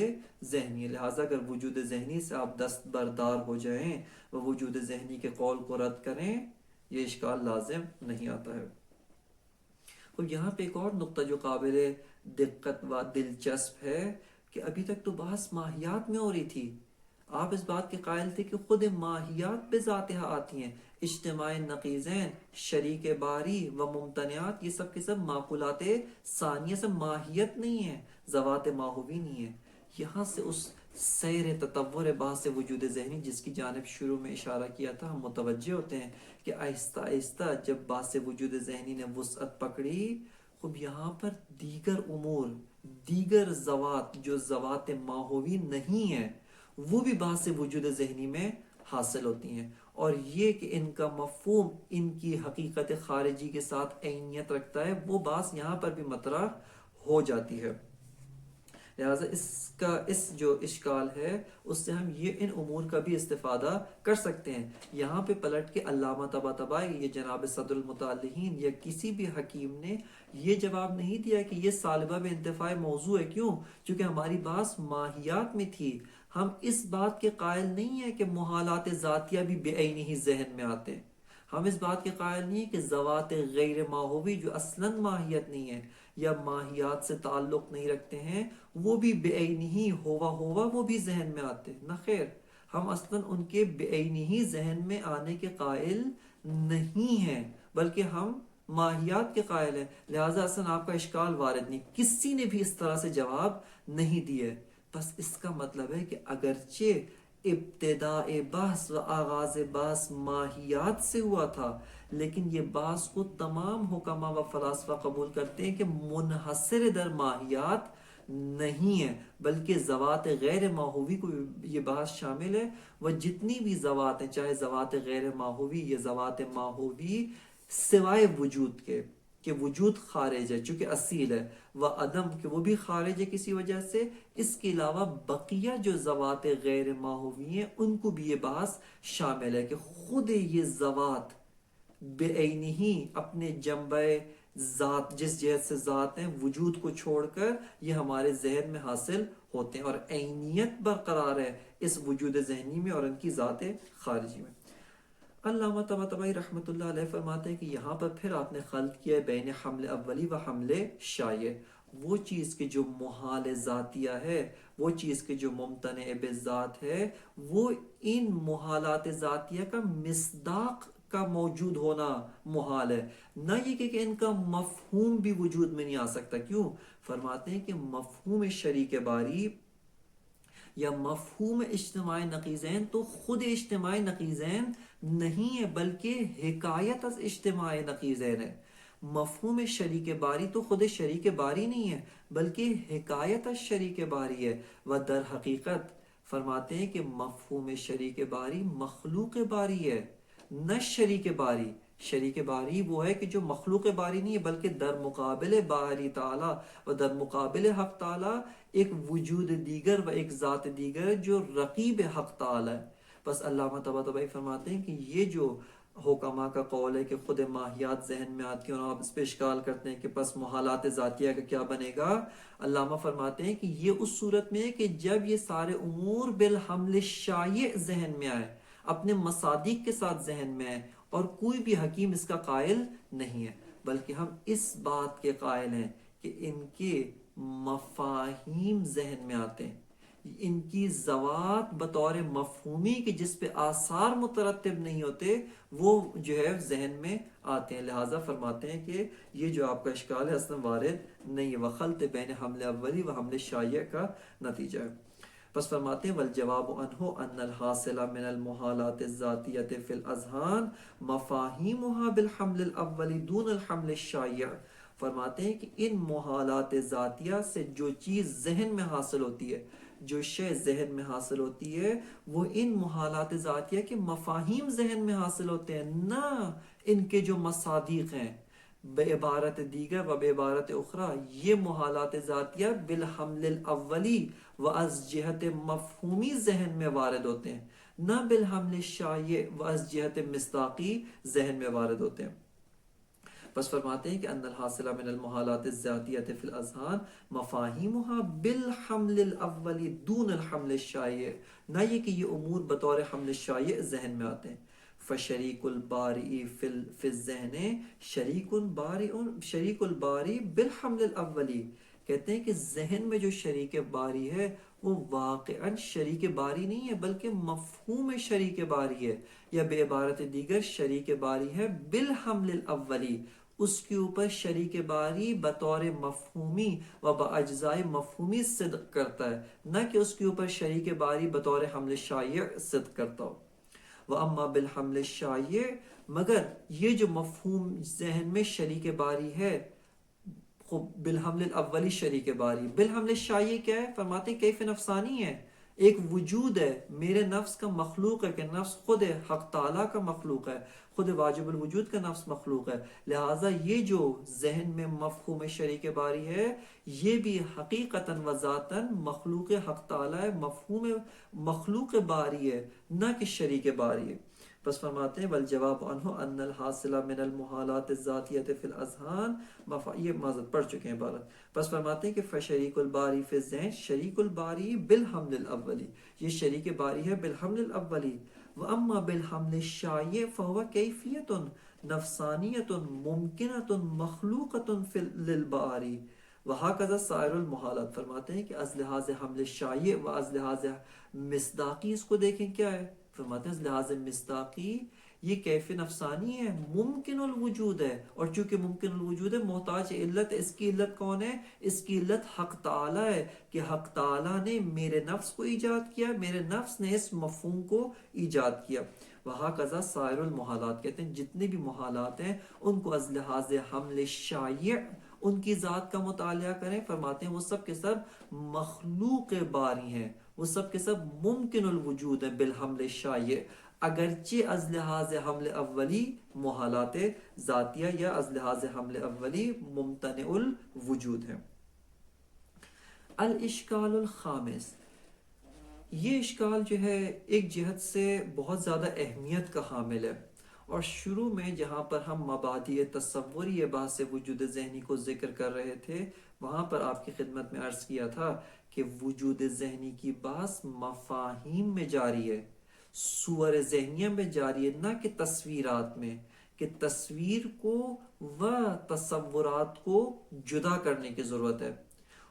ذہنی، لہٰذا اگر وجود ذہنی سے آپ دستبردار ہو جائیں و وجود ذہنی کے قول کو رد کریں، یہ اشکال لازم نہیں آتا ہے. اور یہاں پہ ایک اور نقطہ جو قابل دقت و دلچسپ ہے کہ ابھی تک تو بحث ماہیات میں ہو رہی تھی. آپ اس بات کے قائل تھے کہ خود ماہیات بذاتها آتی ہیں، اجتماع نقیضین، شریک باری و ممتنعات، یہ سب کے سب معقولات ثانیہ سے ماہیت نہیں ہے، ذوات ماہوی نہیں ہے. یہاں سے اس سیر تطور بحث وجود ذہنی جس کی جانب شروع میں اشارہ کیا تھا ہم متوجہ ہوتے ہیں کہ آہستہ آہستہ جب بحث وجود ذہنی نے وسعت پکڑی، خب یہاں پر دیگر امور، دیگر ذوات جو ذوات ماہوی نہیں ہیں وہ بھی بحث وجود ذہنی میں حاصل ہوتی ہیں. اور یہ کہ ان کا مفہوم ان کی حقیقت خارجی کے ساتھ عینیت رکھتا ہے، وہ بحث یہاں پر بھی مطرح ہو جاتی ہے. لہٰذا اس جو اشکال ہے اس سے ہم یہ ان امور کا بھی استفادہ کر سکتے ہیں. یہاں پہ پلٹ کے علامہ طباطبائی، یہ جناب صدر المتعلقین یا کسی بھی حکیم نے یہ جواب نہیں دیا کہ یہ سالبہ انتفاع موضوع ہے. کیوں؟ چونکہ ہماری بات ماہیات میں تھی. ہم اس بات کے قائل نہیں ہیں کہ محالات ذاتیہ بھی بے عینی ہی ذہن میں آتے ہیں. ہم اس بات کے قائل نہیں ہیں کہ ذوات غیر ماہوی جو اصلاً ماہیت نہیں ہے یا ماہیات سے تعلق نہیں رکھتے ہیں وہ بھی بے عینی ہی ہوا وہ بھی ذہن میں آتے ہیں. نہ خیر، ہم اصلاً ان کے بے عینی ہی ذہن میں آنے کے قائل نہیں ہیں، بلکہ ہم ماہیات کے قائل ہیں. لہٰذا اصلاً آپ کا اشکال وارد نہیں، کسی نے بھی اس طرح سے جواب نہیں دیے. بس اس کا مطلب ہے کہ اگرچہ ابتداء بحث و آغاز بحث ماہیات سے ہوا تھا، لیکن یہ بحث کو تمام حکماء و فلاسفہ قبول کرتے ہیں کہ منحصر در ماہیات نہیں ہے، بلکہ ذوات غیر ماہوی کو یہ بحث شامل ہے. وہ جتنی بھی ذوات ہیں، چاہے ذوات غیر ماہوی یا ذوات ماہوی، سوائے وجود کے کہ وجود خارج ہے چونکہ اصیل ہے، و عدم کہ وہ بھی خارج ہے کسی وجہ سے، اس کے علاوہ بقیہ جو ذوات غیر ماہوی ہیں ان کو بھی یہ بحث شامل ہے کہ خود یہ ذوات بے عینی ہی اپنے جنبہ ذات، جس جہت سے ذات ہیں، وجود کو چھوڑ کر یہ ہمارے ذہن میں حاصل ہوتے ہیں، اور عینیت برقرار ہے اس وجود ذہنی میں اور ان کی ذات خارجی میں. علامہ طباطبائی رحمۃ اللہ علیہ فرماتے ہیں کہ یہاں پر پھر آپ نے خلط کیا ہے بین حمل اولی و حمل شایع. وہ چیز کے جو محال ذاتیہ ہے، وہ چیز کے جو ممتنع بذات ہے، وہ ان محالات ذاتیہ کا مصداق کا موجود ہونا محال ہے، نہ یہ کہ ان کا مفہوم بھی وجود میں نہیں آ سکتا. کیوں؟ فرماتے ہیں کہ مفہوم شریک باری یا مفہوم اجتماع نقیضین تو خود اجتماع نقیضین نہیں ہے، بلکہ حکایت از اجتماع نقیضین ہے. مفہوم شریک باری تو خود شریک باری نہیں ہے، بلکہ حکایت از شریک باری ہے. و در حقیقت فرماتے ہیں کہ مفہوم شریک باری مخلوق باری ہے، نہ شریک باری. شریک باری وہ ہے کہ جو مخلوق باری نہیں ہے، بلکہ در مقابل باری تعالی و در مقابل حق تعالی ایک وجود دیگر و ایک ذات دیگر جو رقیب حق تعالی ہے. بس علامہ طباطبائی فرماتے ہیں کہ یہ جو حکماء کا قول ہے کہ خود ماہیات ذہن میں آتی ہیں اور آپ اس پہ اشکال کرتے ہیں کہ پس محالات ذاتیہ کا کیا بنے گا، علامہ فرماتے ہیں کہ یہ اس صورت میں ہے کہ جب یہ سارے امور بالحمل شایع ذہن میں آئے، اپنے مصادیق کے ساتھ ذہن میں آئے، اور کوئی بھی حکیم اس کا قائل نہیں ہے، بلکہ ہم اس بات کے قائل ہیں کہ ان کے مفاہیم ذہن میں آتے ہیں، ان کی ذوات بطور مفہومی کہ جس پہ آثار مترتب نہیں ہوتے وہ جو ہے ذہن میں آتے ہیں. لہٰذا فرماتے ہیں کہ یہ جو آپ کا اشکال ہے اصلا وارد نہیں ہے، وخلط بین حمل اولی و حمل شایع کا نتیجہ ہے. بس فرماتے ہیں والجواب عنہ ان الحاصل من المحالات الذاتیہ فی الاذہان مفاہیمها بالحمل الاولی دون الحمل الشایع. فرماتے ہیں کہ ان محالات ذاتیہ سے جو چیز ذہن میں حاصل ہوتی ہے، جو شے ذہن میں حاصل ہوتی ہے، وہ ان محالات ذاتیہ کے مفاہیم ذہن میں حاصل ہوتے ہیں، نہ ان کے جو مصادیق ہیں، بعبارت دیگر و بعبارت اخرى یہ محالات ذاتیہ بالحمل الاولی و از جہت مفہومی ذہن میں وارد ہوتے ہیں، نہ بالحمل شایع و از جہت مصداقی ذہن میں وارد ہوتے ہیں۔ بس فرماتے ہیں کہ ان الحاصل من المحالات الذاتیہ فی الاذہان مفاہیمها بالحمل الاولی دون الحمل الشایع، نہ یہ کہ یہ امور بطور حمل شایع ذہن میں آتے ہیں۔ فشریک الباری فی الذہن شریک الباری بالحمل الاولی، کہتے ہیں کہ ذہن میں جو شریک باری ہے وہ واقعاً شریک باری نہیں ہے بلکہ مفہوم شریک باری ہے، یا بے عبارت دیگر شریک باری ہے بالحمل الاولی، اس کے اوپر شریک باری بطور مفہومی و باجزائے مفہومی صدق کرتا ہے، نہ کہ اس کے اوپر شریک باری بطور حمل شایع صدق کرتا ہو۔ وَأَمَّا بِالْحَمْلِ الشَّایِعِ، مگر یہ جو مفہوم ذہن میں شریک باری ہے، بالحمل الاولی شریک باری، بالحمل الشایع کیا ہے؟ فرماتے ہیں کیف نفسانی ہے، ایک وجود ہے میرے نفس کا مخلوق ہے، کہ نفس خود ہے، حق تعالیٰ کا مخلوق ہے، خود واجب الوجود کا نفس مخلوق ہے، لہٰذا یہ جو ذہن میں مفہوم شریک باری ہے یہ بھی حقیقتاً و ذاتاً مخلوق حق تعالیٰ ہے، مفہوم مخلوق باری ہے، نہ کہ شریک باری ہے۔ بس فرماتے ہیں والجواب عنہ ان الحاصل من المحالات الذاتیہ فی الاذہان یہ معذرت پڑھ چکے ہیں عبارت۔ بس فرماتے ہیں کہ فشریک الباری فی الذہن شریک الباری بالحمل الاولی، یہ شریک باری ہے بالحمل الاولی۔ واما بالحمل الشایع فهو کیفیت نفسانیت ممکنۃ مخلوقۃ للباری وہکذا سائر المحالات۔ فرماتے ہیں کہ از لحاظ حمل شایع و از لحاظ مصداقی اس کو دیکھیں کیا ہے، فرماتے ہیں از لحاظ مصداقی یہ کیف نفسانی ہے، ممکن الوجود ہے، اور چونکہ ممکن الوجود ہے محتاج علت، اس کی علت کون ہے؟ اس کی علت حق تعالیٰ ہے، کہ حق تعالیٰ نے میرے نفس کو ایجاد کیا، میرے نفس نے اس مفہوم کو ایجاد کیا۔ وہکذا سائر المحالات، کہتے ہیں جتنے بھی محالات ہیں ان کو از لحاظ حمل شایع ان کی ذات کا مطالعہ کریں، فرماتے ہیں وہ سب کے سب مخلوق باری ہیں، وہ سب کے سب ممکن الوجود ہیں بالحمل شایع، اگرچہ از لحاظ حمل اولی محالات ذاتیہ یا از لحاظ حمل اولی ممتنع الوجود ہیں۔ الاشکال الخامس، یہ اشکال جو ہے ایک جہت سے بہت زیادہ اہمیت کا حامل ہے، اور شروع میں جہاں پر ہم مبادئ تصوری بحث وجود ذہنی کو ذکر کر رہے تھے وہاں پر آپ کی خدمت میں عرض کیا تھا کہ وجود ذہنی کی بحث مفاہیم میں جاری ہے، صور ذہنیہ میں جاری ہے، نہ کہ تصویرات میں، کہ تصویر کو و تصورات کو جدا کرنے کی ضرورت ہے۔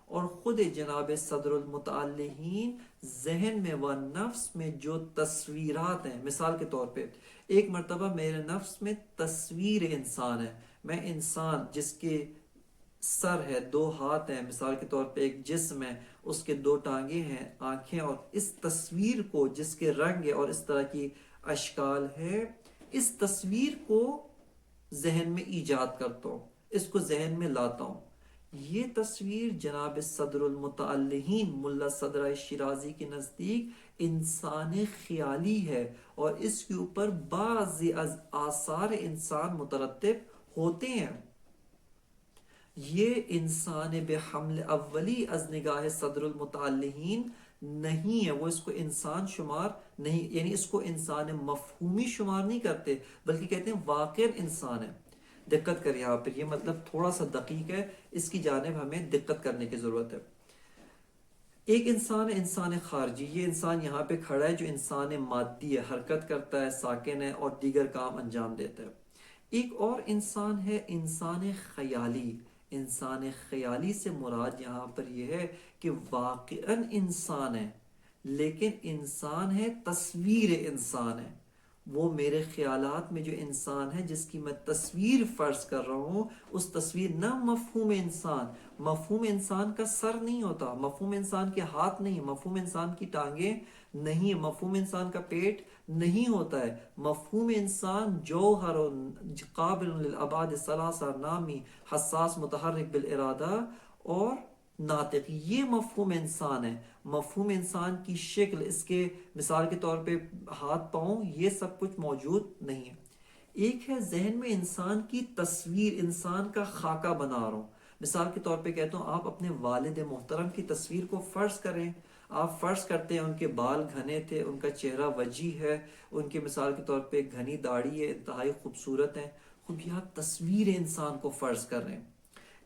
اور خود جناب صدر المتعلقین ذہن میں و نفس میں جو تصویرات ہیں، مثال کے طور پہ ایک مرتبہ میرے نفس میں تصویر انسان ہے، میں انسان جس کے سر ہے، دو ہاتھ ہیں، مثال کے طور پہ ایک جسم ہے، اس کے دو ٹانگیں ہیں، آنکھیں، اور اس تصویر کو جس کے رنگ ہے اور اس طرح کی اشکال ہے، اس تصویر کو ذہن میں ایجاد کرتا ہوں، اس کو ذہن میں لاتا ہوں۔ یہ تصویر جناب صدر المتعلقین ملا صدرہ شیرازی کے نزدیک انسان خیالی ہے، اور اس کے اوپر بعض از آثار انسان مترتب ہوتے ہیں۔ یہ انسان بحمل اولی از نگاہ صدر المتعلقین نہیں ہے، وہ اس کو انسان شمار نہیں، یعنی اس کو انسان مفہومی شمار نہیں کرتے بلکہ کہتے ہیں واقع انسان ہے۔ دقت کر یہاں پر، یہ مطلب تھوڑا سا دقیق ہے، اس کی جانب ہمیں دقت کرنے کی ضرورت ہے۔ ایک انسان ہے انسان خارجی، یہ انسان یہاں پہ کھڑا ہے جو انسان مادی ہے، حرکت کرتا ہے، ساکن ہے اور دیگر کام انجام دیتا ہے۔ ایک اور انسان ہے انسان خیالی۔ انسان خیالی سے مراد یہاں پر یہ ہے کہ واقعاً انسان ہے، لیکن انسان ہے تصویر انسان ہے، وہ میرے خیالات میں جو انسان ہے جس کی میں تصویر فرض کر رہا ہوں، اس تصویر نہ مفہوم انسان، مفہوم انسان کا سر نہیں ہوتا، مفہوم انسان کے ہاتھ نہیں، مفہوم انسان کی ٹانگیں نہیں، مفہوم انسان کا پیٹ نہیں ہوتا ہے، مفہوم انسان جوہر قابل للابعاد ثلاثہ، نامی، حساس، متحرک بالارادہ اور ناطق، یہ مفہوم انسان ہے۔ مفہوم انسان کی شکل، اس کے مثال کے طور پہ ہاتھ پاؤں، یہ سب کچھ موجود نہیں ہے۔ ایک ہے ذہن میں انسان کی تصویر، انسان کا خاکہ بنا رہا ہوں. مثال کے طور پہ کہتا ہوں، آپ اپنے والد محترم کی تصویر کو فرض کریں. آپ فرض کرتے ہیں ان کے بال گھنے تھے، ان کا چہرہ وجیح ہے، ان کے مثال کے طور پہ گھنی داڑھی ہے، انتہائی خوبصورت ہیں. خود یہ آپ تصویر انسان کو فرض کر رہے ہیں.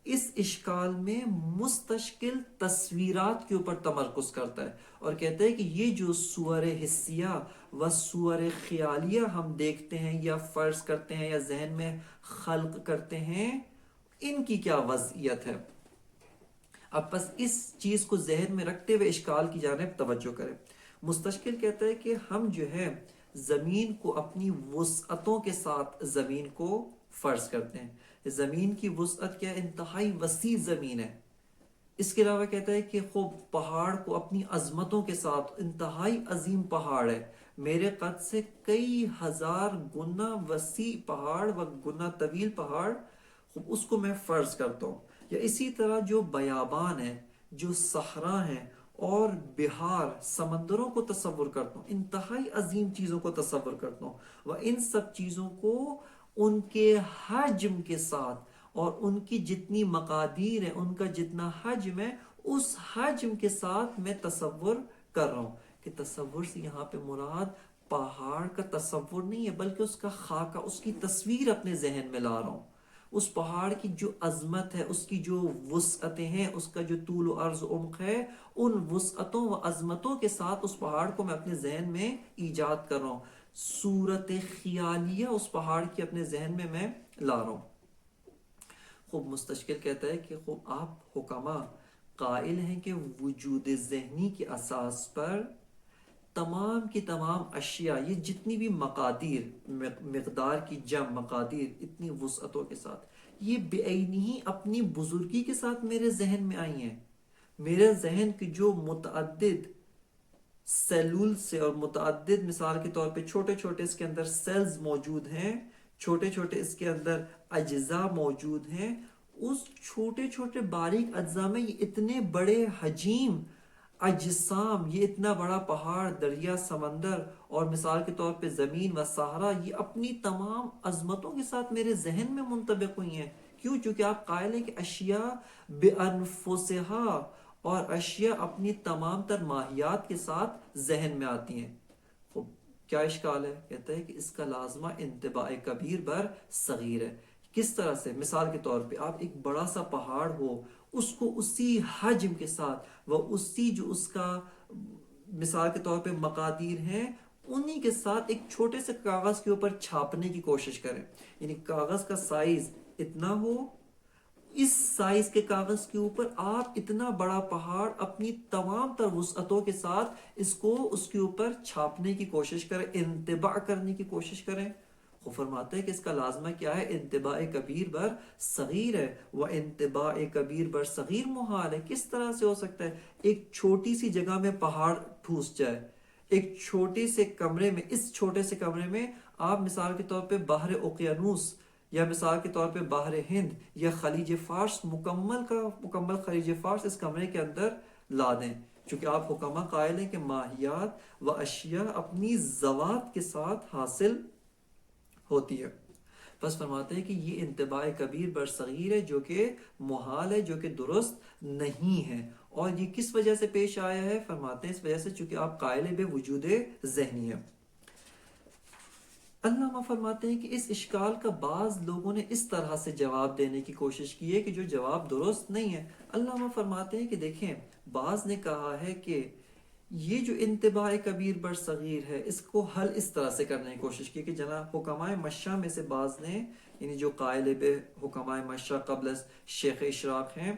اس اشکال میں مستشکل تصویرات کے اوپر تمرکز کرتا ہے اور کہتا ہے کہ یہ جو صور حسیہ و صور خیالیہ ہم دیکھتے ہیں یا فرض کرتے ہیں یا ذہن میں خلق کرتے ہیں، ان کی کیا وضعیت ہے. اب بس اس چیز کو ذہن میں رکھتے ہوئے اشکال کی جانب توجہ کریں. مستشکل کہتا ہے کہ ہم جو ہے زمین کو اپنی وسعتوں کے ساتھ زمین کو فرض کرتے ہیں. زمین کی وسعت کیا، انتہائی وسیع زمین ہے. اس کے علاوہ کہتا ہے کہ خوب پہاڑ کو اپنی عظمتوں کے ساتھ، انتہائی عظیم پہاڑ ہے، میرے قد سے کئی ہزار گنا وسیع پہاڑ و گنا طویل پہاڑ، خوب اس کو میں فرض کرتا ہوں. یا اسی طرح جو بیابان ہے، جو صحرا ہیں اور بہار، سمندروں کو تصور کرتا ہوں، انتہائی عظیم چیزوں کو تصور کرتا ہوں. وہ ان سب چیزوں کو ان کے حجم کے ساتھ اور ان کی جتنی مقادیر ہے، ان کا جتنا حجم ہے، اس حجم کے ساتھ میں تصور کر رہا ہوں. کہ تصور سے یہاں پہ مراد پہاڑ کا تصور نہیں ہے، بلکہ اس کا خاکہ، اس کی تصویر اپنے ذہن میں لا رہا ہوں. اس پہاڑ کی جو عظمت ہے، اس کی جو وسعتیں ہیں، اس کا جو طول و عرض و عمق ہے، ان وسعتوں و عظمتوں کے ساتھ اس پہاڑ کو میں اپنے ذہن میں ایجاد کر رہا ہوں. صورت خیالیہ اس پہاڑ کی اپنے ذہن میں لا رہا ہوں. خوب مستشکل کہتا ہے کہ خوب آپ حکما قائل ہیں کہ وجود ذہنی کے اساس پر تمام کی تمام اشیاء، یہ جتنی بھی مقادیر، مقدار کی جمع مقادیر، اتنی وسعتوں کے ساتھ، یہ بے عینی اپنی بزرگی کے ساتھ میرے ذہن میں آئی ہیں. میرے ذہن کی جو متعدد سیلول سے اور متعدد مثال کے طور پہ چھوٹے چھوٹے اس کے اندر سیلز موجود ہیں، چھوٹے چھوٹے اس کے اندر اجزاء موجود ہیں، اس چھوٹے چھوٹے باریک اجزاء میں یہ اتنے بڑے حجیم اجسام، یہ اتنا بڑا پہاڑ، دریا، سمندر اور مثال کے طور پہ زمین و صحرا، یہ اپنی تمام عظمتوں کے ساتھ میرے ذہن میں منطبق ہوئی ہیں. کیوں؟ چونکہ آپ قائل ہیں کہ اشیاء بانفسہا، اور اشیاء اپنی تمام تر ماہیات کے ساتھ ذہن میں آتی ہیں. کیا اشکال ہے؟ کہتا ہے کہ اس کا لازمہ انتباہ کبیر بر صغیر ہے. کس طرح سے؟ مثال کے طور پہ آپ ایک بڑا سا پہاڑ ہو، اس کو اسی حجم کے ساتھ وہ اسی جو اس کا مثال کے طور پہ مقادیر ہیں، انہی کے ساتھ ایک چھوٹے سے کاغذ کے اوپر چھاپنے کی کوشش کریں. یعنی کاغذ کا سائز اتنا ہو، اس سائز کے کاغذ کے اوپر آپ اتنا بڑا پہاڑ اپنی تمام تر وسعتوں کے ساتھ اس کے اوپر چھاپنے کی کوشش کریں، انطباع کرنے کی کوشش کریں. وہ فرماتا ہے کہ اس کا لازمہ کیا ہے؟ انطباع کبیر بر صغیر ہے. وہ انطباع کبیر بر صغیر محال ہے. کس طرح سے ہو سکتا ہے؟ ایک چھوٹی سی جگہ میں پہاڑ ٹھوس جائے، ایک چھوٹے سے کمرے میں، اس چھوٹے سے کمرے میں آپ مثال کے طور پہ بحر اوقیانوس یا مثال کے طور پہ بحر ہند یا خلیج فارس، مکمل کا مکمل خلیج فارس اس کمرے کے اندر لا دیں. چونکہ آپ حکمہ قائل ہیں کہ ماہیات و اشیاء اپنی ذوات کے ساتھ حاصل ہوتی ہے. بس فرماتے ہیں کہ یہ انطباع کبیر بر صغیر ہے، جو کہ محال ہے، جو کہ درست نہیں ہے. اور یہ کس وجہ سے پیش آیا ہے؟ فرماتے ہیں اس وجہ سے چونکہ آپ قائل بے وجود ذہنی ہے. علامہ فرماتے ہیں کہ اس اشکال کا بعض لوگوں نے اس طرح سے جواب دینے کی کوشش کی ہے کہ جو جواب درست نہیں ہے. علامہ فرماتے ہیں کہ دیکھیں، بعض نے کہا ہے کہ یہ جو انطباع کبیر بر صغیر ہے، اس کو حل اس طرح سے کرنے کی کوشش کی کہ جناب حکمائے مشہ میں سے بعض نے، یعنی جو قائل بے حکمائے مشہ قبل از شیخ اشراق ہیں،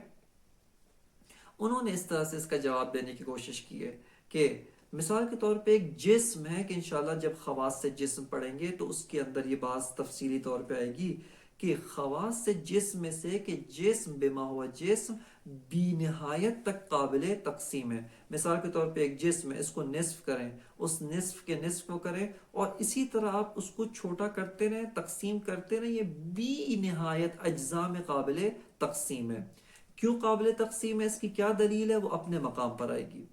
انہوں نے اس طرح سے اس کا جواب دینے کی کوشش کی ہے کہ مثال کے طور پہ ایک جسم ہے، کہ انشاءاللہ جب خواص سے جسم پڑھیں گے تو اس کے اندر یہ بات تفصیلی طور پہ آئے گی کہ خواص سے جسم میں سے کہ جسم بما ہوا جسم بی نہایت تک قابل تقسیم ہے. مثال کے طور پہ ایک جسم ہے، اس کو نصف کریں، اس نصف کے نصف کو کریں، اور اسی طرح آپ اس کو چھوٹا کرتے رہیں، تقسیم کرتے رہیں، یہ بی نہایت اجزاء میں قابل تقسیم ہے. کیوں قابل تقسیم ہے؟ اس کی کیا دلیل ہے؟ وہ اپنے مقام پر آئے گی.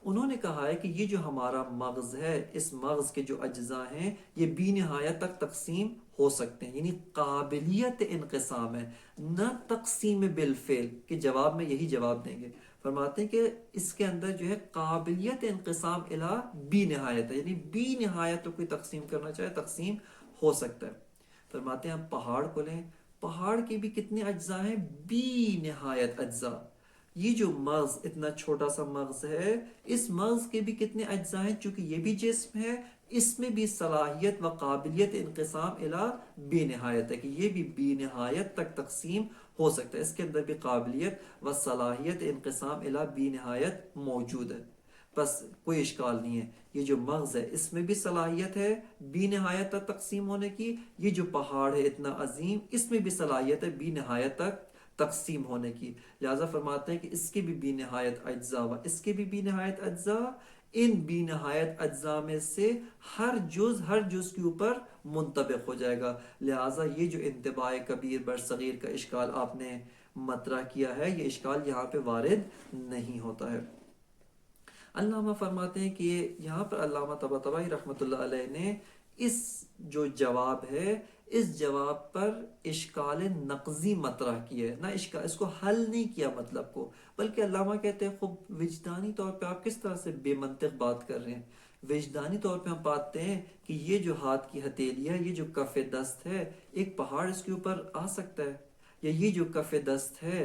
انہوں نے کہا ہے کہ یہ جو ہمارا مغز ہے، اس مغز کے جو اجزاء ہیں، یہ بی نہایت تک تقسیم ہو سکتے ہیں، یعنی قابلیت انقسام ہے، نہ تقسیم بالفعل کہ جواب میں یہی جواب دیں گے۔ فرماتے ہیں کہ اس کے اندر جو ہے قابلیت انقسام الی بی نہایت ہے، یعنی بی نہایت تو کوئی تقسیم کرنا چاہے تقسیم ہو سکتا ہے۔ فرماتے ہیں آپ پہاڑ کو لیں، پہاڑ کے بھی کتنے اجزاء ہیں؟ بی نہایت اجزاء۔ یہ جو مغز اتنا چھوٹا سا مغز ہے، اس مغز کے بھی کتنے اجزاء ہیں؟ چونکہ یہ بھی جسم ہے، اس میں بھی صلاحیت و قابلیت انقسام الی بے نہایت ہے کہ یہ بھی بے نہایت تک تقسیم ہو سکتا ہے، اس کے اندر بھی قابلیت و صلاحیت انقسام الی بے نہایت موجود ہے۔ بس کوئی اشکال نہیں ہے، یہ جو مغز ہے اس میں بھی صلاحیت ہے بے نہایت تک تقسیم ہونے کی، یہ جو پہاڑ ہے اتنا عظیم اس میں بھی صلاحیت ہے بے نہایت تک تقسیم ہونے کی۔ لہذا فرماتے ہیں کہ اس کے بھی بے نہایت اجزاء و اس کے بھی بے نہایت اجزاء، ان بے نہایت اجزاء میں سے ہر جز کے اوپر منطبق ہو جائے گا۔ لہٰذا یہ جو انتباہ کبیر برصغیر کا اشکال آپ نے مطرح کیا ہے، یہ اشکال یہاں پہ وارد نہیں ہوتا ہے۔ علامہ فرماتے ہیں کہ یہاں پر علامہ طباطبائی رحمۃ اللہ علیہ نے اس جو جواب ہے اس جواب پر اشکال نقضی مطرح کی ہے، نہ اس کو حل نہیں کیا مطلب کو، بلکہ علامہ کہتے ہیں خوب وجدانی طور پہ آپ کس طرح سے بے منطق بات کر رہے ہیں۔ وجدانی طور پہ ہم پاتے ہیں کہ یہ جو ہاتھ کی ہتھیلی ہے، یہ جو کف دست ہے، ایک پہاڑ اس کے اوپر آ سکتا ہے، یا یہ جو کف دست ہے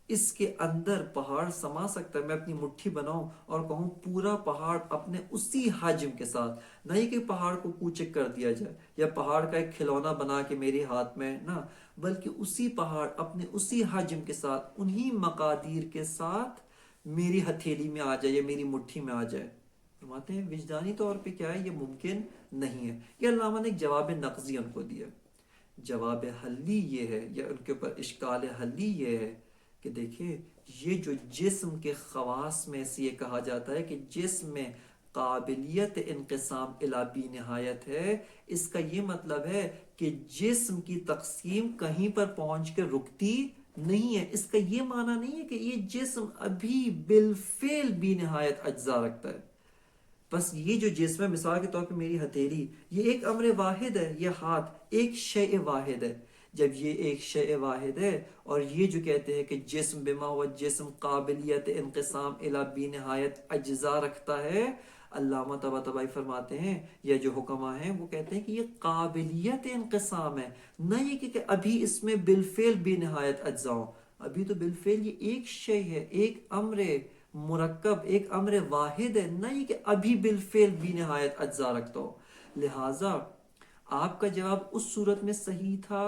اس کے اندر پہاڑ سما سکتا ہے۔ میں اپنی مٹھی بناؤں اور کہوں پورا پہاڑ اپنے اسی حجم کے ساتھ، نہ ہی کہ پہاڑ کو کوچک کر دیا جائے یا پہاڑ کا ایک کھلونا بنا کے میرے ہاتھ میں نہ، بلکہ اسی پہاڑ اپنے اسی حجم کے ساتھ انہی مقادیر کے ساتھ میری ہتھیلی میں آ جائے یا میری مٹھی میں آ جائے۔ فرماتے ہیں وجدانی طور پہ کیا ہے، یہ ممکن نہیں ہے۔ یہ علامہ نے ایک جواب نقضی ان کو دیا۔ جواب حلی یہ ہے، یا ان کے اوپر اشکال حلی یہ ہے کہ دیکھیں یہ جو جسم کے خواص میں سے یہ کہا جاتا ہے کہ جسم میں قابلیت انقسام الی بی نہایت ہے، اس کا یہ مطلب ہے کہ جسم کی تقسیم کہیں پر پہنچ کے رکتی نہیں ہے۔ اس کا یہ معنی نہیں ہے کہ یہ جسم ابھی بالفعل بی نہایت اجزاء رکھتا ہے۔ بس یہ جو جسم ہے، مثال کے طور پہ میری ہتھیلی، یہ ایک امر واحد ہے، یہ ہاتھ ایک شیء واحد ہے۔ جب یہ ایک شیء واحد ہے اور یہ جو کہتے ہیں کہ جسم بما ہوا جسم قابلیت انقسام الی بی نہایت اجزاء رکھتا ہے، علامہ طباطبائی فرماتے ہیں یا جو حکماء ہیں وہ کہتے ہیں کہ یہ قابلیت انقسام ہے، نہ یہ کہ ابھی اس میں بالفعل بے نہایت اجزاء ہوں۔ ابھی تو بالفعل یہ ایک شیء ہے، ایک امر مرکب، ایک امر واحد ہے، نہ یہ کہ ابھی بالفعل بھی نہایت اجزاء رکھتا ہو۔ لہٰذا آپ کا جواب اس صورت میں صحیح تھا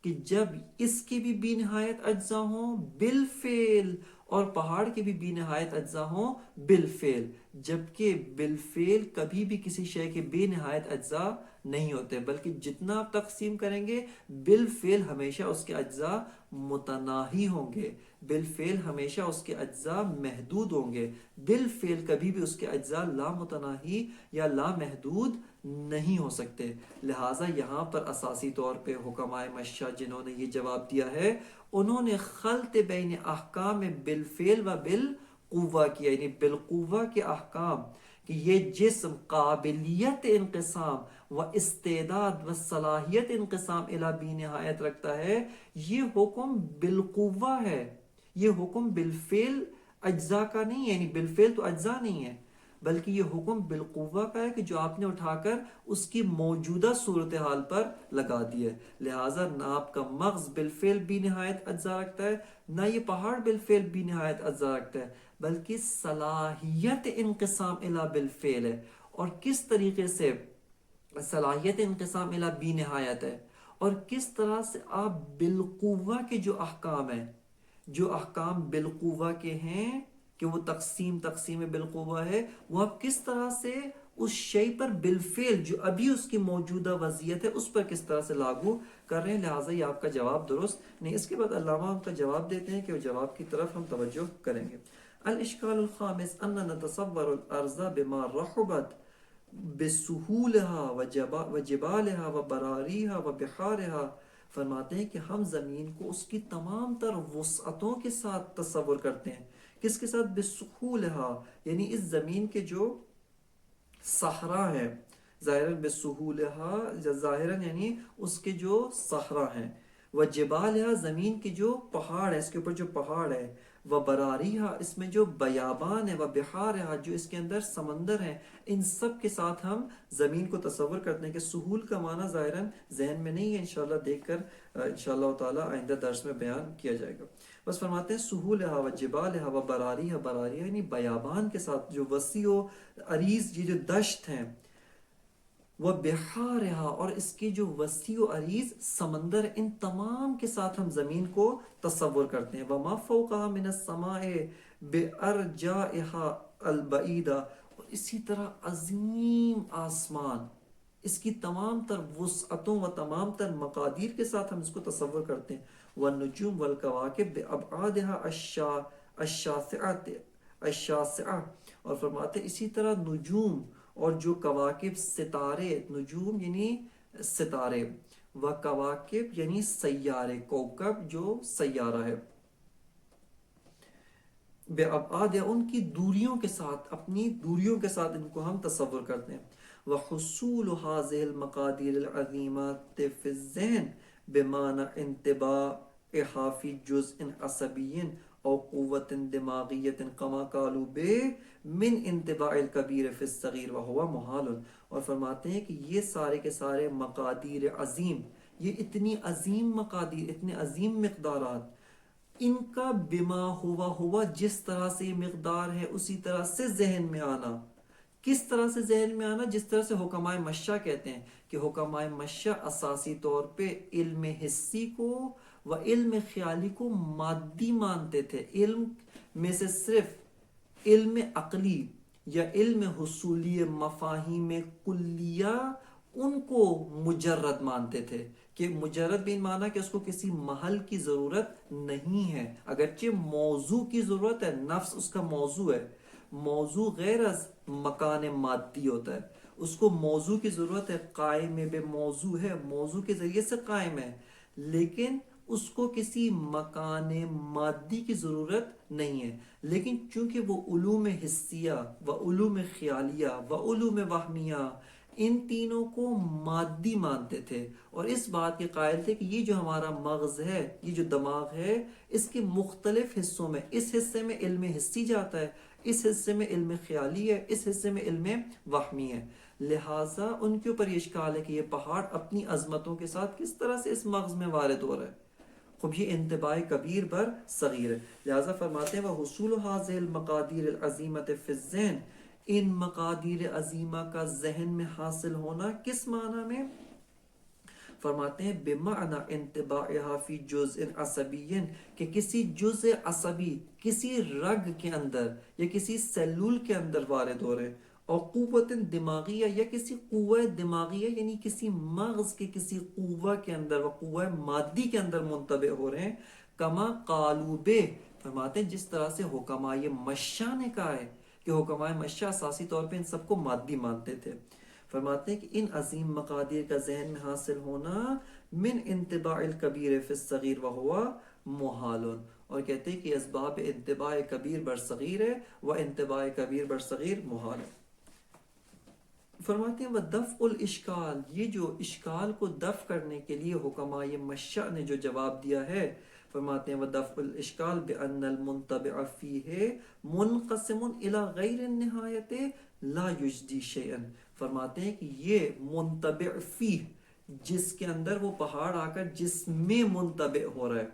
کہ جب اس کے بھی بے نہایت اجزاء ہوں بالفعل اور پہاڑ کے بھی بے نہایت اجزاء ہوں بالفعل، جبکہ بالفعل کبھی بھی کسی شے کے بے نہایت اجزاء نہیں ہوتے، بلکہ جتنا آپ تقسیم کریں گے بالفعل ہمیشہ اس کے اجزاء متناہی ہوں گے، بالفعل ہمیشہ اس کے اجزاء محدود ہوں گے، بالفعل کبھی بھی اس کے اجزاء لا متناہی یا لا محدود نہیں ہو سکتے۔ لہٰذا یہاں پر اساسی طور پہ حکماء مشاء جنہوں نے یہ جواب دیا ہے، انہوں نے خلط بین احکام بالفعل و بالقوہ کیا، یعنی بالقوہ کے احکام کہ یہ جسم قابلیت انقسام و استعداد و صلاحیت انقسام الی بی نہایت رکھتا ہے، یہ حکم بالقوہ ہے، یہ حکم بالفعل اجزاء کا نہیں ہے، یعنی بالفعل تو اجزاء نہیں ہے، بلکہ یہ حکم بالقوہ کا ہے کہ جو آپ نے اٹھا کر اس کی موجودہ صورتحال پر لگا دیا ہے۔ لہٰذا نہ آپ کا مغز بالفعل بھی نہایت اجزاء رکھتا ہے، نہ یہ پہاڑ بالفعل بھی نہایت اجزاء رکھتا ہے، بلکہ صلاحیت انقسام الی بالفعل ہے۔ اور کس طریقے سے صلاحیت انقسام الی بی نہایت ہے، اور کس طرح سے آپ بالقوہ کے جو احکام ہیں، جو احکام بالقوہ کے ہیں کہ وہ تقسیم بالقوہ ہے، وہ آپ کس طرح سے اس شے پر بالفعل جو ابھی اس کی موجودہ وضعیت ہے اس پر کس طرح سے لاگو کر رہے ہیں۔ لہٰذا یہ آپ کا جواب درست نہیں۔ اس کے بعد علامہ ان کا جواب دیتے ہیں کہ وہ جواب کی طرف ہم توجہ کریں گے۔ الاشکال الخامس ان نتصور الارض بما رحبت بسہولها وجبالها وبراریها وبحارها، فرماتے ہیں کہ ہم زمین کو اس کی تمام تر وسعتوں کے ساتھ تصور کرتے ہیں۔ کس کے ساتھ؟ بسہولها، یعنی اس زمین کے جو صحرا ہے، ظاہراً بسہولہا، ظاہراً یعنی اس کے جو صحرا ہیں، و جبالہا زمین کے جو پہاڑ ہے، اس کے اوپر جو پہاڑ ہے، و براریہا اس میں جو بیابان ہے، و بحارہا جو اس کے اندر سمندر ہے، ان سب کے ساتھ ہم زمین کو تصور کرتے ہیں کہ سہول کا معنی ظاہراً ذہن میں نہیں ہے، انشاءاللہ دیکھ کر انشاءاللہ تعالیٰ آئندہ درس میں بیان کیا جائے گا۔ بس فرماتے ہیں سہولہا و جبالہا و براریہا، براریہا یعنی بیابان کے ساتھ جو وسیع و عریض یہ جو دشت ہیں، وہ بحارہا اور اس کی جو وسیع و عریض سمندر، ان تمام کے ساتھ ہم زمین کو تصور کرتے ہیں۔ وما فوقہا من السماء بارجائہا البعیدہ، اور اسی طرح عظیم آسمان، اس کی تمام تر وسعتوں و تمام تر مقادیر کے ساتھ ہم اس کو تصور کرتے ہیں۔ والنجوم والکواکب بابعادہا الشاسعہ، اور فرماتے ہیں اسی طرح نجوم اور جو کواکب، ستارے، نجوم یعنی ستارے، و کواکب یعنی سیارے، کوکب جو سیارہ ہے، بے ابعاد ان کی دوریوں کے ساتھ، اپنی دوریوں کے ساتھ ان کو ہم تصور کرتے ہیں۔ وحصول هذه المقادير العظيمة في الذهن بمعنى انطباعها في جزء عصبي او قوة دماغية كما قالوا به من انطباع الكبير في الصغير وهو محال، اور فرماتے ہیں کہ یہ سارے کے سارے مقادیر عظیم، یہ اتنی عظیم مقادیر، اتنے عظیم مقدارات، ان کا بما ہوا جس طرح سے یہ مقدار ہے اسی طرح سے ذہن میں آنا۔ کس طرح سے ذہن میں آنا؟ جس طرح سے حکمائے مشہ کہتے ہیں کہ حکمائے مشہ اساسی طور پہ علم حسی کو و علم خیالی کو مادی مانتے تھے، علم میں سے صرف علم عقلی یا علم حصولی مفاہیم کلیہ ان کو مجرد مانتے تھے، کہ مجرد بھی مانا کہ اس کو کسی محل کی ضرورت نہیں ہے، اگرچہ موضوع کی ضرورت ہے، نفس اس کا موضوع ہے، موضوع غیر از مکان مادی ہوتا ہے، اس کو موضوع کی ضرورت ہے، قائم بے موضوع ہے، موضوع کے ذریعے سے قائم ہے، لیکن اس کو کسی مکان مادی کی ضرورت نہیں ہے۔ لیکن چونکہ وہ علوم حسیہ و علوم خیالیہ و علوم وہمیہ ان تینوں کو مادی مانتے تھے، اور اس بات کے قائل تھے کہ یہ جو ہمارا مغز ہے، یہ جو دماغ ہے، اس کے مختلف حصوں میں، اس حصے میں علم حسی جاتا ہے، اس حصے میں علم خیالی ہے، اس حصے میں علم وہمی ہے، لہٰذا ان کے اوپر یہ اشکال ہے کہ یہ پہاڑ اپنی عظمتوں کے ساتھ کس طرح سے اس مغز میں وارد ہو رہا ہے۔ خب یہ انتباہ کبیر بر صغیر ہے، لہٰذا فرماتے ہیں وہ حصول هذه المقادیر العظیمۃ فی الذہن، ان مقادیر عظیمہ کا ذہن میں حاصل ہونا کس معنی میں؟ فرماتے ہیں بمعنی انطباعها فی جزء عصبی، کہ کسی جزء عصبی، کسی رگ کے اندر یا کسی سیلول کے اندر وارد ہو رہے ہیں، اور قوت دماغیہ یا کسی قوہ دماغیہ یعنی کسی مغز کے کسی قوہ کے اندر و قوہ مادی کے اندر منطبع ہو رہے ہیں، کما قالوا بہ، فرماتے ہیں جس طرح سے حکمائے مشہ نے کہا ہے کہ حکمائے مشہ اساسی طور پہ ان سب کو مادی مانتے تھے۔ فرماتے ہیں کہ ان عظیم مقادیر کا ذہن میں حاصل ہونا من انطباع الکبیر فی الصغیر وہوا محال، اور کہتے ہیں کہ اسباب انطباع کبیر بر صغیر ہے و انطباع کبیر بر صغیر محال ہے۔ فرماتے ہیں وَدَفْعُ الْإِشْكَالِ، یہ جو اشکال کو دفع کرنے کے لیے حکمائے مشہ نے جو جواب دیا ہے، فرماتے ہیں وَدَفْعُ الْإِشْكَالِ بِأَنَّ الْمُنْتَبِعَ فِيهِ مُنْقَسِمٌ إِلَى غَيْرِ النِّهَایَةِ لَا يُجْدِي شَيْئًا، فرماتے ہیں کہ یہ منتبع فیہ، جس کے اندر وہ پہاڑ آ کر جس میں منتبع ہو رہا ہے،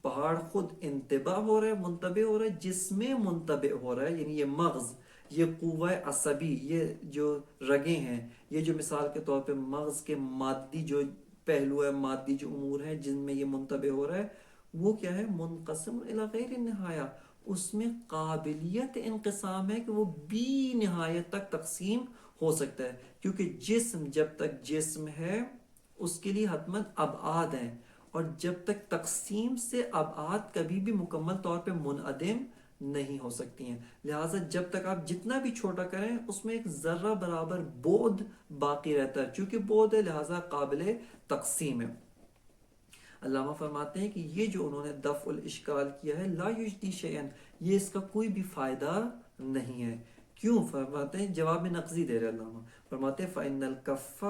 پہاڑ خود انتباہ ہو رہا ہے، منتبع ہو رہا ہے، جس میں منتبع ہو رہا ہے، یعنی یہ مغز، یہ قوہ عصبی، یہ جو رگیں ہیں، یہ جو مثال کے طور پہ مغز کے مادی جو پہلو ہے، مادی جو امور ہیں جن میں یہ منتبع ہو رہا ہے، وہ کیا ہے؟ منقسم الی غیر نہایہ، اس میں قابلیت انقسام ہے کہ وہ بی نہایت تک تقسیم ہو سکتا ہے، کیونکہ جسم جب تک جسم ہے اس کے لیے حتماً ابعاد ہیں، اور جب تک تقسیم سے ابعاد کبھی بھی مکمل طور پہ منعدم نہیں ہو سکتی ہیں، لہٰذا جب تک آپ جتنا بھی چھوٹا کریں اس میں ایک ذرہ برابر بعد باقی رہتا ہے، چونکہ بعد ہے لہٰذا قابل تقسیم ہے۔ علامہ فرماتے ہیں کہ یہ جو انہوں نے دفع الاشکال کیا ہے، لا یجدی شیئا، یہ اس کا کوئی بھی فائدہ نہیں ہے، کیوں؟ فرماتے ہیں جواب میں نقضی دے رہے علامہ، فرماتے ہیں فَإِنَّ الْكَفَّ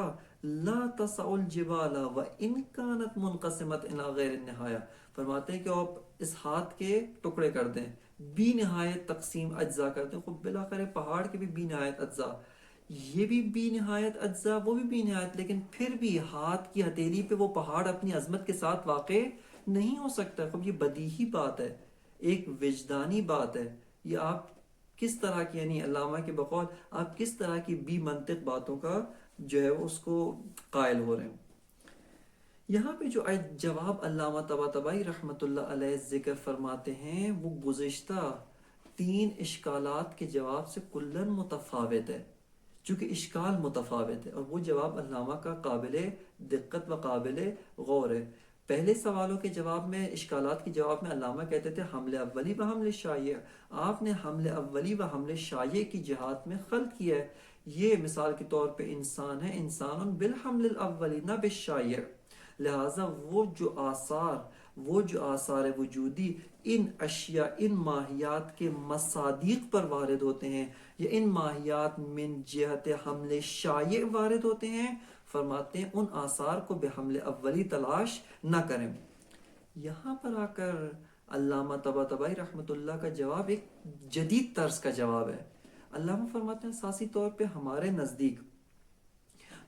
لَا تَسَعُ الْجِبَالَ وَإِنْ كَانَتْ مُنْقَسِمَةً إِلَى غَيْرِ النِّهَايَةِ، فرماتے ہیں کہ آپ اس ہاتھ کے ٹکڑے کر دیں، بھی نہایت تقسیم اجزاء کر دیں، خب بلاخر پہاڑ کے بھی نہایت اجزاء، یہ بھی نہایت اجزاء، وہ بھی نہایت، لیکن پھر بھی ہاتھ کی ہتھیلی پہ وہ پہاڑ اپنی عظمت کے ساتھ واقع نہیں ہو سکتا۔ خب یہ بدیہی بات ہے، ایک وجدانی بات ہے، یہ آپ کس طرح کی، یعنی علامہ کے بقول آپ کس طرح کی بھی منطق باتوں کا جو ہے اس کو قائل ہو رہے ہیں۔ یہاں پہ جو جواب علامہ طباطبائی رحمۃ اللہ علیہ ذکر فرماتے ہیں وہ گزشتہ 3 اشکالات کے جواب سے کلاً متفاوت ہے، چونکہ اشکال متفاوت ہے، اور وہ جواب علامہ کا قابل دقت و قابل غور ہے۔ پہلے سوالوں کے جواب میں، اشکالات کے جواب میں علامہ کہتے تھے حمل اولی و حمل شائع، آپ نے حمل اولی و حمل شائع کی جہات میں خلط کیا ہے۔ یہ مثال کے طور پہ انسان ہے، انسان بالحمل الاولی نہ بالشائع، لہٰذا وہ جو آثار وجودی ان اشیاء، ان ماہیات کے مصادیق پر وارد ہوتے ہیں، یا ان ماہیات من جہت حمل شائع وارد ہوتے ہیں، فرماتے ہیں ان آثار کو بحمل اولی تلاش نہ کریں۔ یہاں پر آ کر علامہ طباطبائی رحمۃ اللہ کا جواب ایک جدید طرز کا جواب ہے۔ علامہ فرماتے ہیں اساسی طور پہ ہمارے نزدیک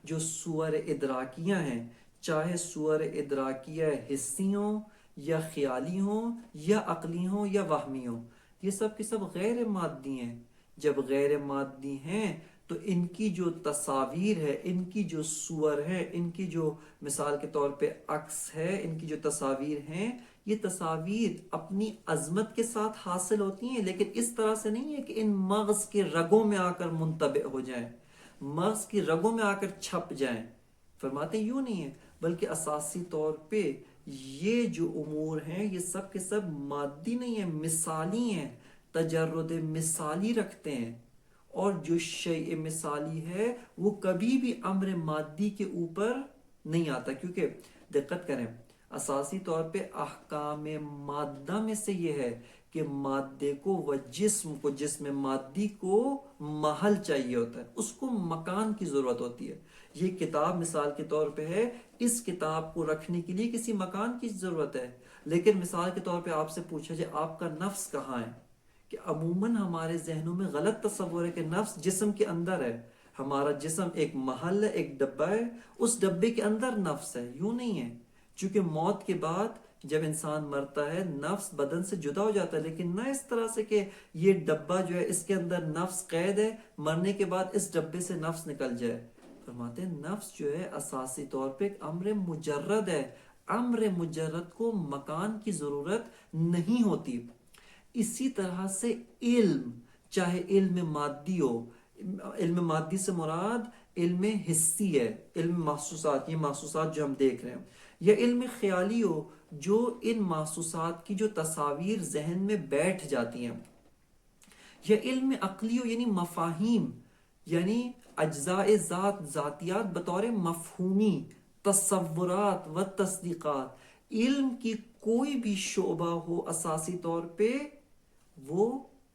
جو صور ادراکیہ ہیں، چاہے صور ادراکیہ حسی ہوں یا خیالی ہوں یا عقلی ہوں یا وہمی ہوں، یہ سب کے سب غیر مادی ہیں۔ جب غیر مادی ہیں تو ان کی جو تصاویر ہے، ان کی جو صور ہے، ان کی جو مثال کے طور پہ عکس ہے، ان کی جو تصاویر ہیں، یہ تصاویر اپنی عظمت کے ساتھ حاصل ہوتی ہیں، لیکن اس طرح سے نہیں ہے کہ ان مغز کے رگوں میں آ کر منطبع ہو جائیں، مغز کی رگوں میں آ کر چھپ جائیں۔ فرماتے ہیں یوں نہیں ہے، بلکہ اساسی طور پہ یہ جو امور ہیں یہ سب کے سب مادی نہیں ہیں، مثالی ہیں، تجرد مثالی رکھتے ہیں، اور جو شیء مثالی ہے وہ کبھی بھی امر مادی کے اوپر نہیں آتا، کیونکہ دقت کریں اساسی طور پہ احکام مادہ میں سے یہ ہے کہ مادے کو و جسم مادی کو محل چاہیے ہوتا ہے، اس کو مکان کی ضرورت ہوتی ہے۔ یہ کتاب مثال کے طور پہ ہے، اس کتاب کو رکھنے کے لیے کسی مکان کی ضرورت ہے، لیکن مثال کے طور پہ آپ سے پوچھا جائے آپ کا نفس کہاں ہے، کہ عموماً ہمارے ذہنوں میں غلط تصور ہے کہ نفس جسم کے اندر ہے، ہمارا جسم ایک محل ہے، ایک ڈبہ ہے، اس ڈبے کے اندر نفس ہے۔ یوں نہیں ہے، چونکہ موت کے بعد جب انسان مرتا ہے نفس بدن سے جدا ہو جاتا ہے، لیکن نہ اس طرح سے کہ یہ ڈبہ جو ہے اس کے اندر نفس قید ہے، مرنے کے بعد اس ڈبے سے نفس نکل جائے۔ فرماتے ہیں نفس جو ہے اساسی طور پہ ایک امر مجرد ہے، امر مجرد کو مکان کی ضرورت نہیں ہوتی۔ اسی طرح سے علم، چاہے علم مادی ہو، علم مادی سے مراد علم حسی ہے، علم محسوسات، یہ محسوسات جو ہم دیکھ رہے ہیں، یا علم خیالی ہو جو ان محسوسات کی جو تصاویر ذہن میں بیٹھ جاتی ہیں، یا علم عقلی ہو یعنی مفاہیم، یعنی اجزاء ذات، ذاتیات بطور مفہومی، تصورات و تصدیقات، علم کی کوئی بھی شعبہ ہو اساسی طور پہ وہ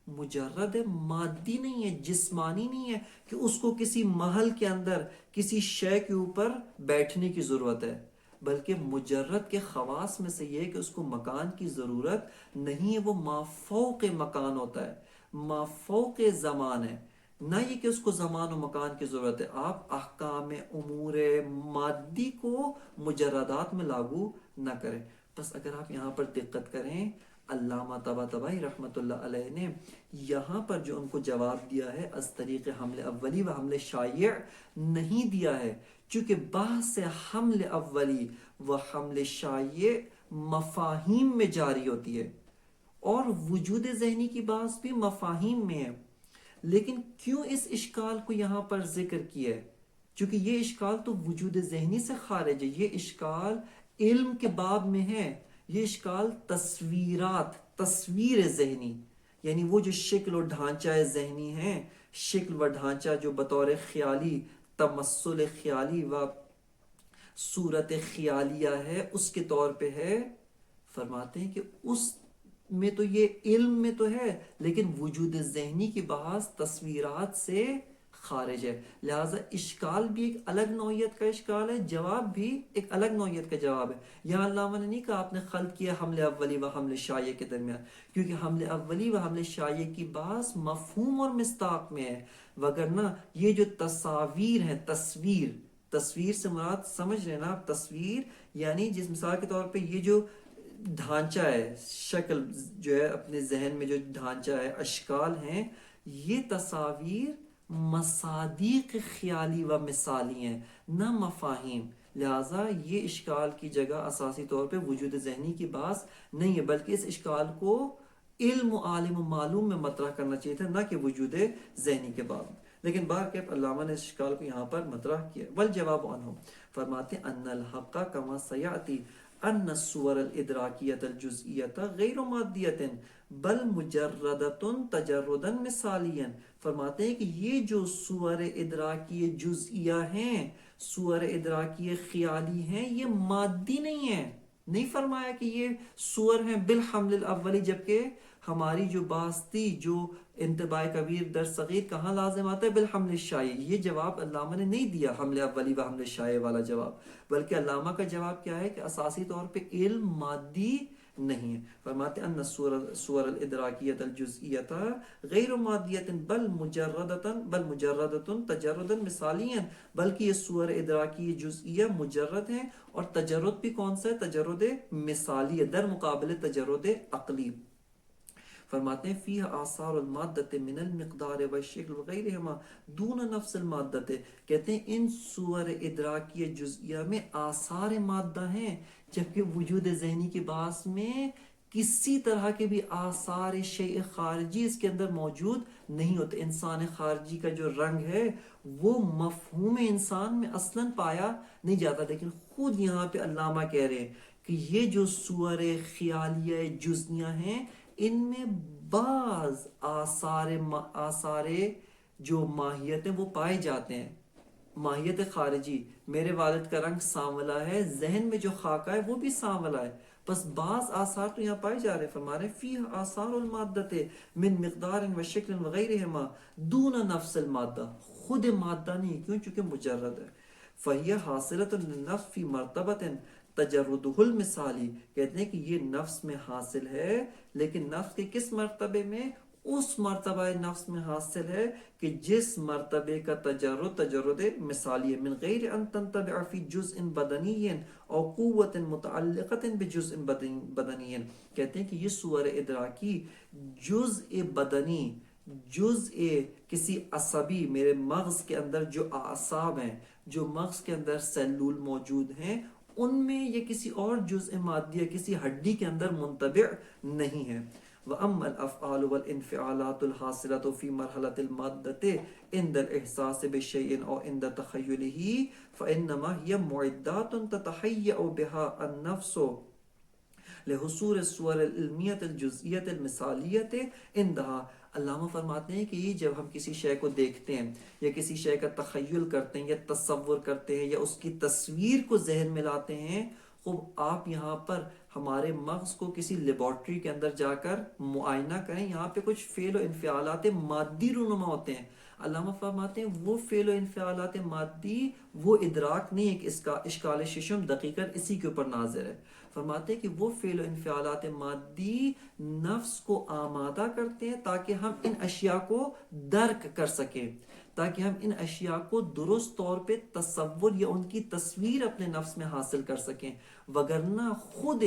مجرد مادی نہیں ہے، جسمانی نہیں ہے کہ اس کو کسی محل کے اندر کسی شے کے اوپر بیٹھنے کی ضرورت ہے، بلکہ مجرد کے خواص میں سے یہ کہ اس کو مکان کی ضرورت نہیں ہے، وہ مافوق مکان ہوتا ہے، مافوق زمان ہے، نہ یہ کہ اس کو زمان و مکان کی ضرورت ہے۔ آپ احکام امور مادی کو مجردات میں لاگو نہ کریں۔ بس اگر آپ یہاں پر دقت کریں، علامہ طباطبائی رحمۃ اللہ علیہ نے یہاں پر جو ان کو جواب دیا ہے از طریق حمل اولی و حمل شائع نہیں دیا ہے، چونکہ بحث حمل اولی و حمل شائع مفاہیم میں جاری ہوتی ہے، اور وجود ذہنی کی بات بھی مفاہیم میں ہے، لیکن کیوں اس اشکال کو یہاں پر ذکر کیا ہے؟ چونکہ یہ اشکال تو وجود ذہنی سے خارج ہے، یہ اشکال علم کے باب میں ہے، یہ اشکال تصویرات، تصویر ذہنی، یعنی وہ جو شکل و ڈھانچہ ذہنی ہیں، شکل و ڈھانچہ جو بطور خیالی، تمثل خیالی و صورت خیالیہ ہے، اس کے طور پہ ہے۔ فرماتے ہیں کہ اس میں تو یہ علم میں تو ہے لیکن وجود ذہنی کی بحث تصویرات سے خارج ہے، لہٰذا اشکال بھی ایک الگ نوعیت کا اشکال ہے، جواب بھی ایک الگ نوعیت کا جواب ہے۔ یہاں علامہ نے نہیں کہا آپ نے خلط کیا حمل اولی و حمل شائع کے درمیان، کیونکہ حمل اولی و حمل شائع کی بحث مفہوم اور مصداق میں ہے، وگرنہ یہ جو تصاویر ہیں، تصویر سے مراد سمجھ رہے ہیں نا آپ، تصویر یعنی جس مثال کے طور پہ یہ جو ڈھانچہ ہے، شکل جو ہے اپنے ذہن میں جو ڈھانچہ ہے، اشکال ہیں، یہ تصاویر مصادیق خیالی و مثالی ہیں، نہ مفاہیم، لہٰذا یہ اشکال کی جگہ اساسی طور پہ وجود ذہنی کی بات نہیں ہے، بلکہ اس اشکال کو علم و عالم و معلوم میں مطرح کرنا چاہیے تھا، نہ کہ وجود ذہنی کے باب میں۔ لیکن بہرکیف علامہ نے اس اشکال کو یہاں پر مطرح کیا۔ والجواب عنہ، فرماتے ہیں ان الحق کما سیاتی ان الصور الادراکیت الجزئیت غیر مادیت بل مجردۃ تجردا مثالیا، فرماتے ہیں کہ یہ جو صور ادراکی جزئیہ ہیں، صور ادراکی خیالی ہیں، یہ مادی نہیں ہیں۔ نہیں فرمایا کہ یہ صور ہیں بالحمل الاولی، جبکہ ہماری جو بحث تھی، جو انتباہ کبیر در صغیر کہاں لازم آتا ہے؟ بالحمل الشائع۔ یہ جواب علامہ نے نہیں دیا حمل اولی و حمل الشائع والا جواب، بلکہ علامہ کا جواب کیا ہے کہ اساسی طور پہ علم مادی نہیں ہے۔ فرماتے ہیں ان صور الادراکیت الجزئیت غیر مادیت بل مجردۃ تجردا مثالیا، بلکہ یہ صور ادراکی جزئیہ مجرد ہیں، اور تجرد بھی کون سا ہے؟ تجرد مثالی ہے، در مقابل تجرد عقلی۔ فرماتے ہیں فیہ آثار المادت من المقدار والشکل وغیرہما دون نفس المادت، کہتے ہیں ان صور ادراکی جزئیہ میں آثار مادہ ہیں، جبکہ وجود ذہنی کی باعث میں کسی طرح کے بھی آثار شیء خارجی اس کے اندر موجود نہیں ہوتے۔ انسان خارجی کا جو رنگ ہے وہ مفہوم انسان میں اصلاً پایا نہیں جاتا، لیکن خود یہاں پہ علامہ کہہ رہے ہیں کہ یہ جو صور خیالیہ جزئیہ ہیں، ان میں بعض آثار جو ماہیت ہیں وہ پائے جاتے ہیں، ماہیت خارجی۔ میرے والد کا رنگ سانولا ہے، ذہن میں جو خاکہ ہے وہ بھی سانولا ہے، بس بعض آثار تو یہاں پائے جا رہے ہیں۔ فرما رہے ہیں فیہ آثار المادت من مقدار و شکل وغیرہما دون نفس المادہ، خود مادہ نہیں، کیوں؟ چونکہ مجرد ہے۔ فہیہ حاصلۃ للنفس فی مرتبۃ تجردہ المثالی، کہتے ہیں کہ یہ نفس میں حاصل ہے، لیکن نفس کے کس مرتبے میں؟ اس مرتبہ نفس میں حاصل ہے کہ جس مرتبے کا تجرد مثالی ہے، من غیر ان تنتبع فی جزء بدنی او قوت متعلقت بجزء بدنی، کہتے ہیں کہ یہ صور ادراکی جزء بدنی، جزء کسی عصبی، میرے مغز کے اندر جو اعصاب ہیں، جو مغز کے اندر سیلول موجود ہیں، ان میں یہ کسی اور جزء مادی یا کسی ہڈی کے اندر منطبع نہیں ہے۔ وَأَمَّا الْأَفْعَالُ وَالْإِنْفِعَالَاتُ الْحَاصِلَةُ فِي مَرْحَلَةِ الْمَادَّةِ عِنْدَ الْإِحْسَاسِ بِالشَّيْءِ أَوْ عِنْدَ تَخَيُّلِهِ فَإِنَّمَا هِيَ مُعِدَّاتٌ تَتَهَيَّأُ بِهَا النَّفْسُ لحصول الصور العلمیت الجزئیت المثالیت عندها۔ علامہ فرماتے ہیں کہ یہ جب ہم کسی شے کو دیکھتے ہیں یا کسی شے کا تخیل کرتے ہیں یا تصور کرتے ہیں یا اس کی تصویر کو ذہن میں لاتے ہیں، خوب آپ یہاں پر ہمارے مغز کو کسی لیبارٹری کے اندر جا کر معائنہ کریں، یہاں پہ کچھ فعل و انفعالات مادی رونما ہوتے ہیں۔ علامہ فرماتے ہیں وہ فعل و انفعالات مادی وہ ادراک نہیں ہے کہ اس کا اشکال ششم دقیقاً اسی کے اوپر ناظر ہے۔ فرماتے ہیں کہ وہ فعل و انفعالات مادی نفس کو آمادہ کرتے ہیں تاکہ ہم ان اشیاء کو درک کر سکیں، تاکہ ہم ان اشیاء کو درست طور پہ تصور یا ان کی تصویر اپنے نفس میں حاصل کر سکیں، وگرنہ خود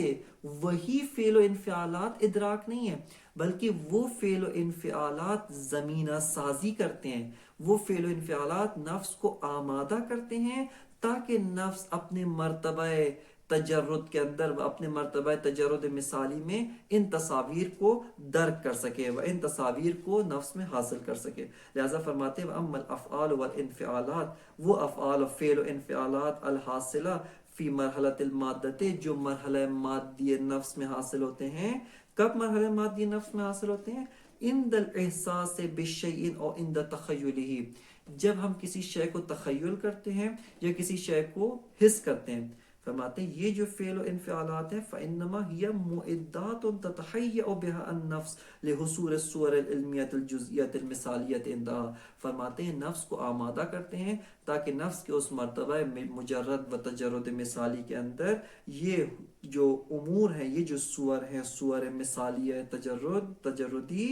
وہی فعل و انفعالات ادراک نہیں ہے، بلکہ وہ فعل و انفعالات زمینہ سازی کرتے ہیں، وہ فعل و انفعالات نفس کو آمادہ کرتے ہیں تاکہ نفس اپنے مرتبہ تجرد کے اندر، اپنے مرتبہ تجرد مثالی میں ان تصاویر کو درک کر سکے، وہ ان تصاویر کو نفس میں حاصل کر سکے۔ لہذا فرماتے ہیں اما الافعال والانفعالات، وہ افعال و فعل و انفعالات الحاصلہ فی مرحلۃ المادت، جو مرحلہ مادی نفس میں حاصل ہوتے ہیں۔ کب مرحلہ مادی نفس میں حاصل ہوتے ہیں؟ عند الاحساس بالشیء او عند تخیلہ، جب ہم کسی شے کو تخیل کرتے ہیں یا کسی شے کو حس کرتے ہیں۔ فرماتے ہیں یہ جو فعل و انفعالات ہیں فإنما هي معدات تتحيأ بها النفس لحصول الصور العلمیت الجزئیت المثالیت عندها. فرماتے ہیں نفس کو آمادہ کرتے ہیں تاکہ نفس کے اس مرتبہ مجرد و تجرد مثالی کے اندر یہ جو امور ہیں، یہ جو صور ہیں، صور مثالیہ تجردی،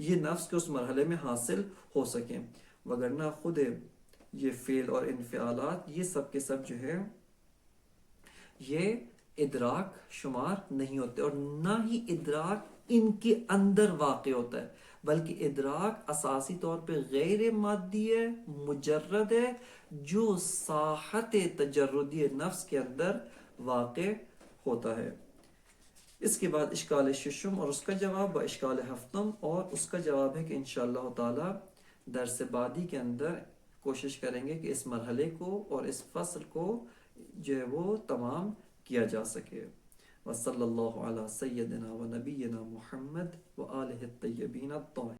یہ نفس کے اس مرحلے میں حاصل ہو سکیں. وگرنہ خود یہ فعل اور انفعالات یہ سب کے سب جو ہے یہ ادراک شمار نہیں ہوتے، اور نہ ہی ادراک ان کے اندر واقع ہوتا ہے، بلکہ ادراک اساسی طور پہ غیر مادی ہے، مجرد ہے، جو ساحت تجردی نفس کے اندر واقع ہوتا ہے. اس کے بعد اشکال ششم اور اس کا جواب، و اشکال ہفتم، اور اس کا جواب ہے کہ انشاءاللہ تعالی درس بعدی کے اندر کوشش کریں گے کہ اس مرحلے کو اور اس فصل کو جو ہے وہ تمام کیا جا سکے. وصلی اللہ علی سیدنا و نبینا محمد و آلہ الطیبین الطاہرین.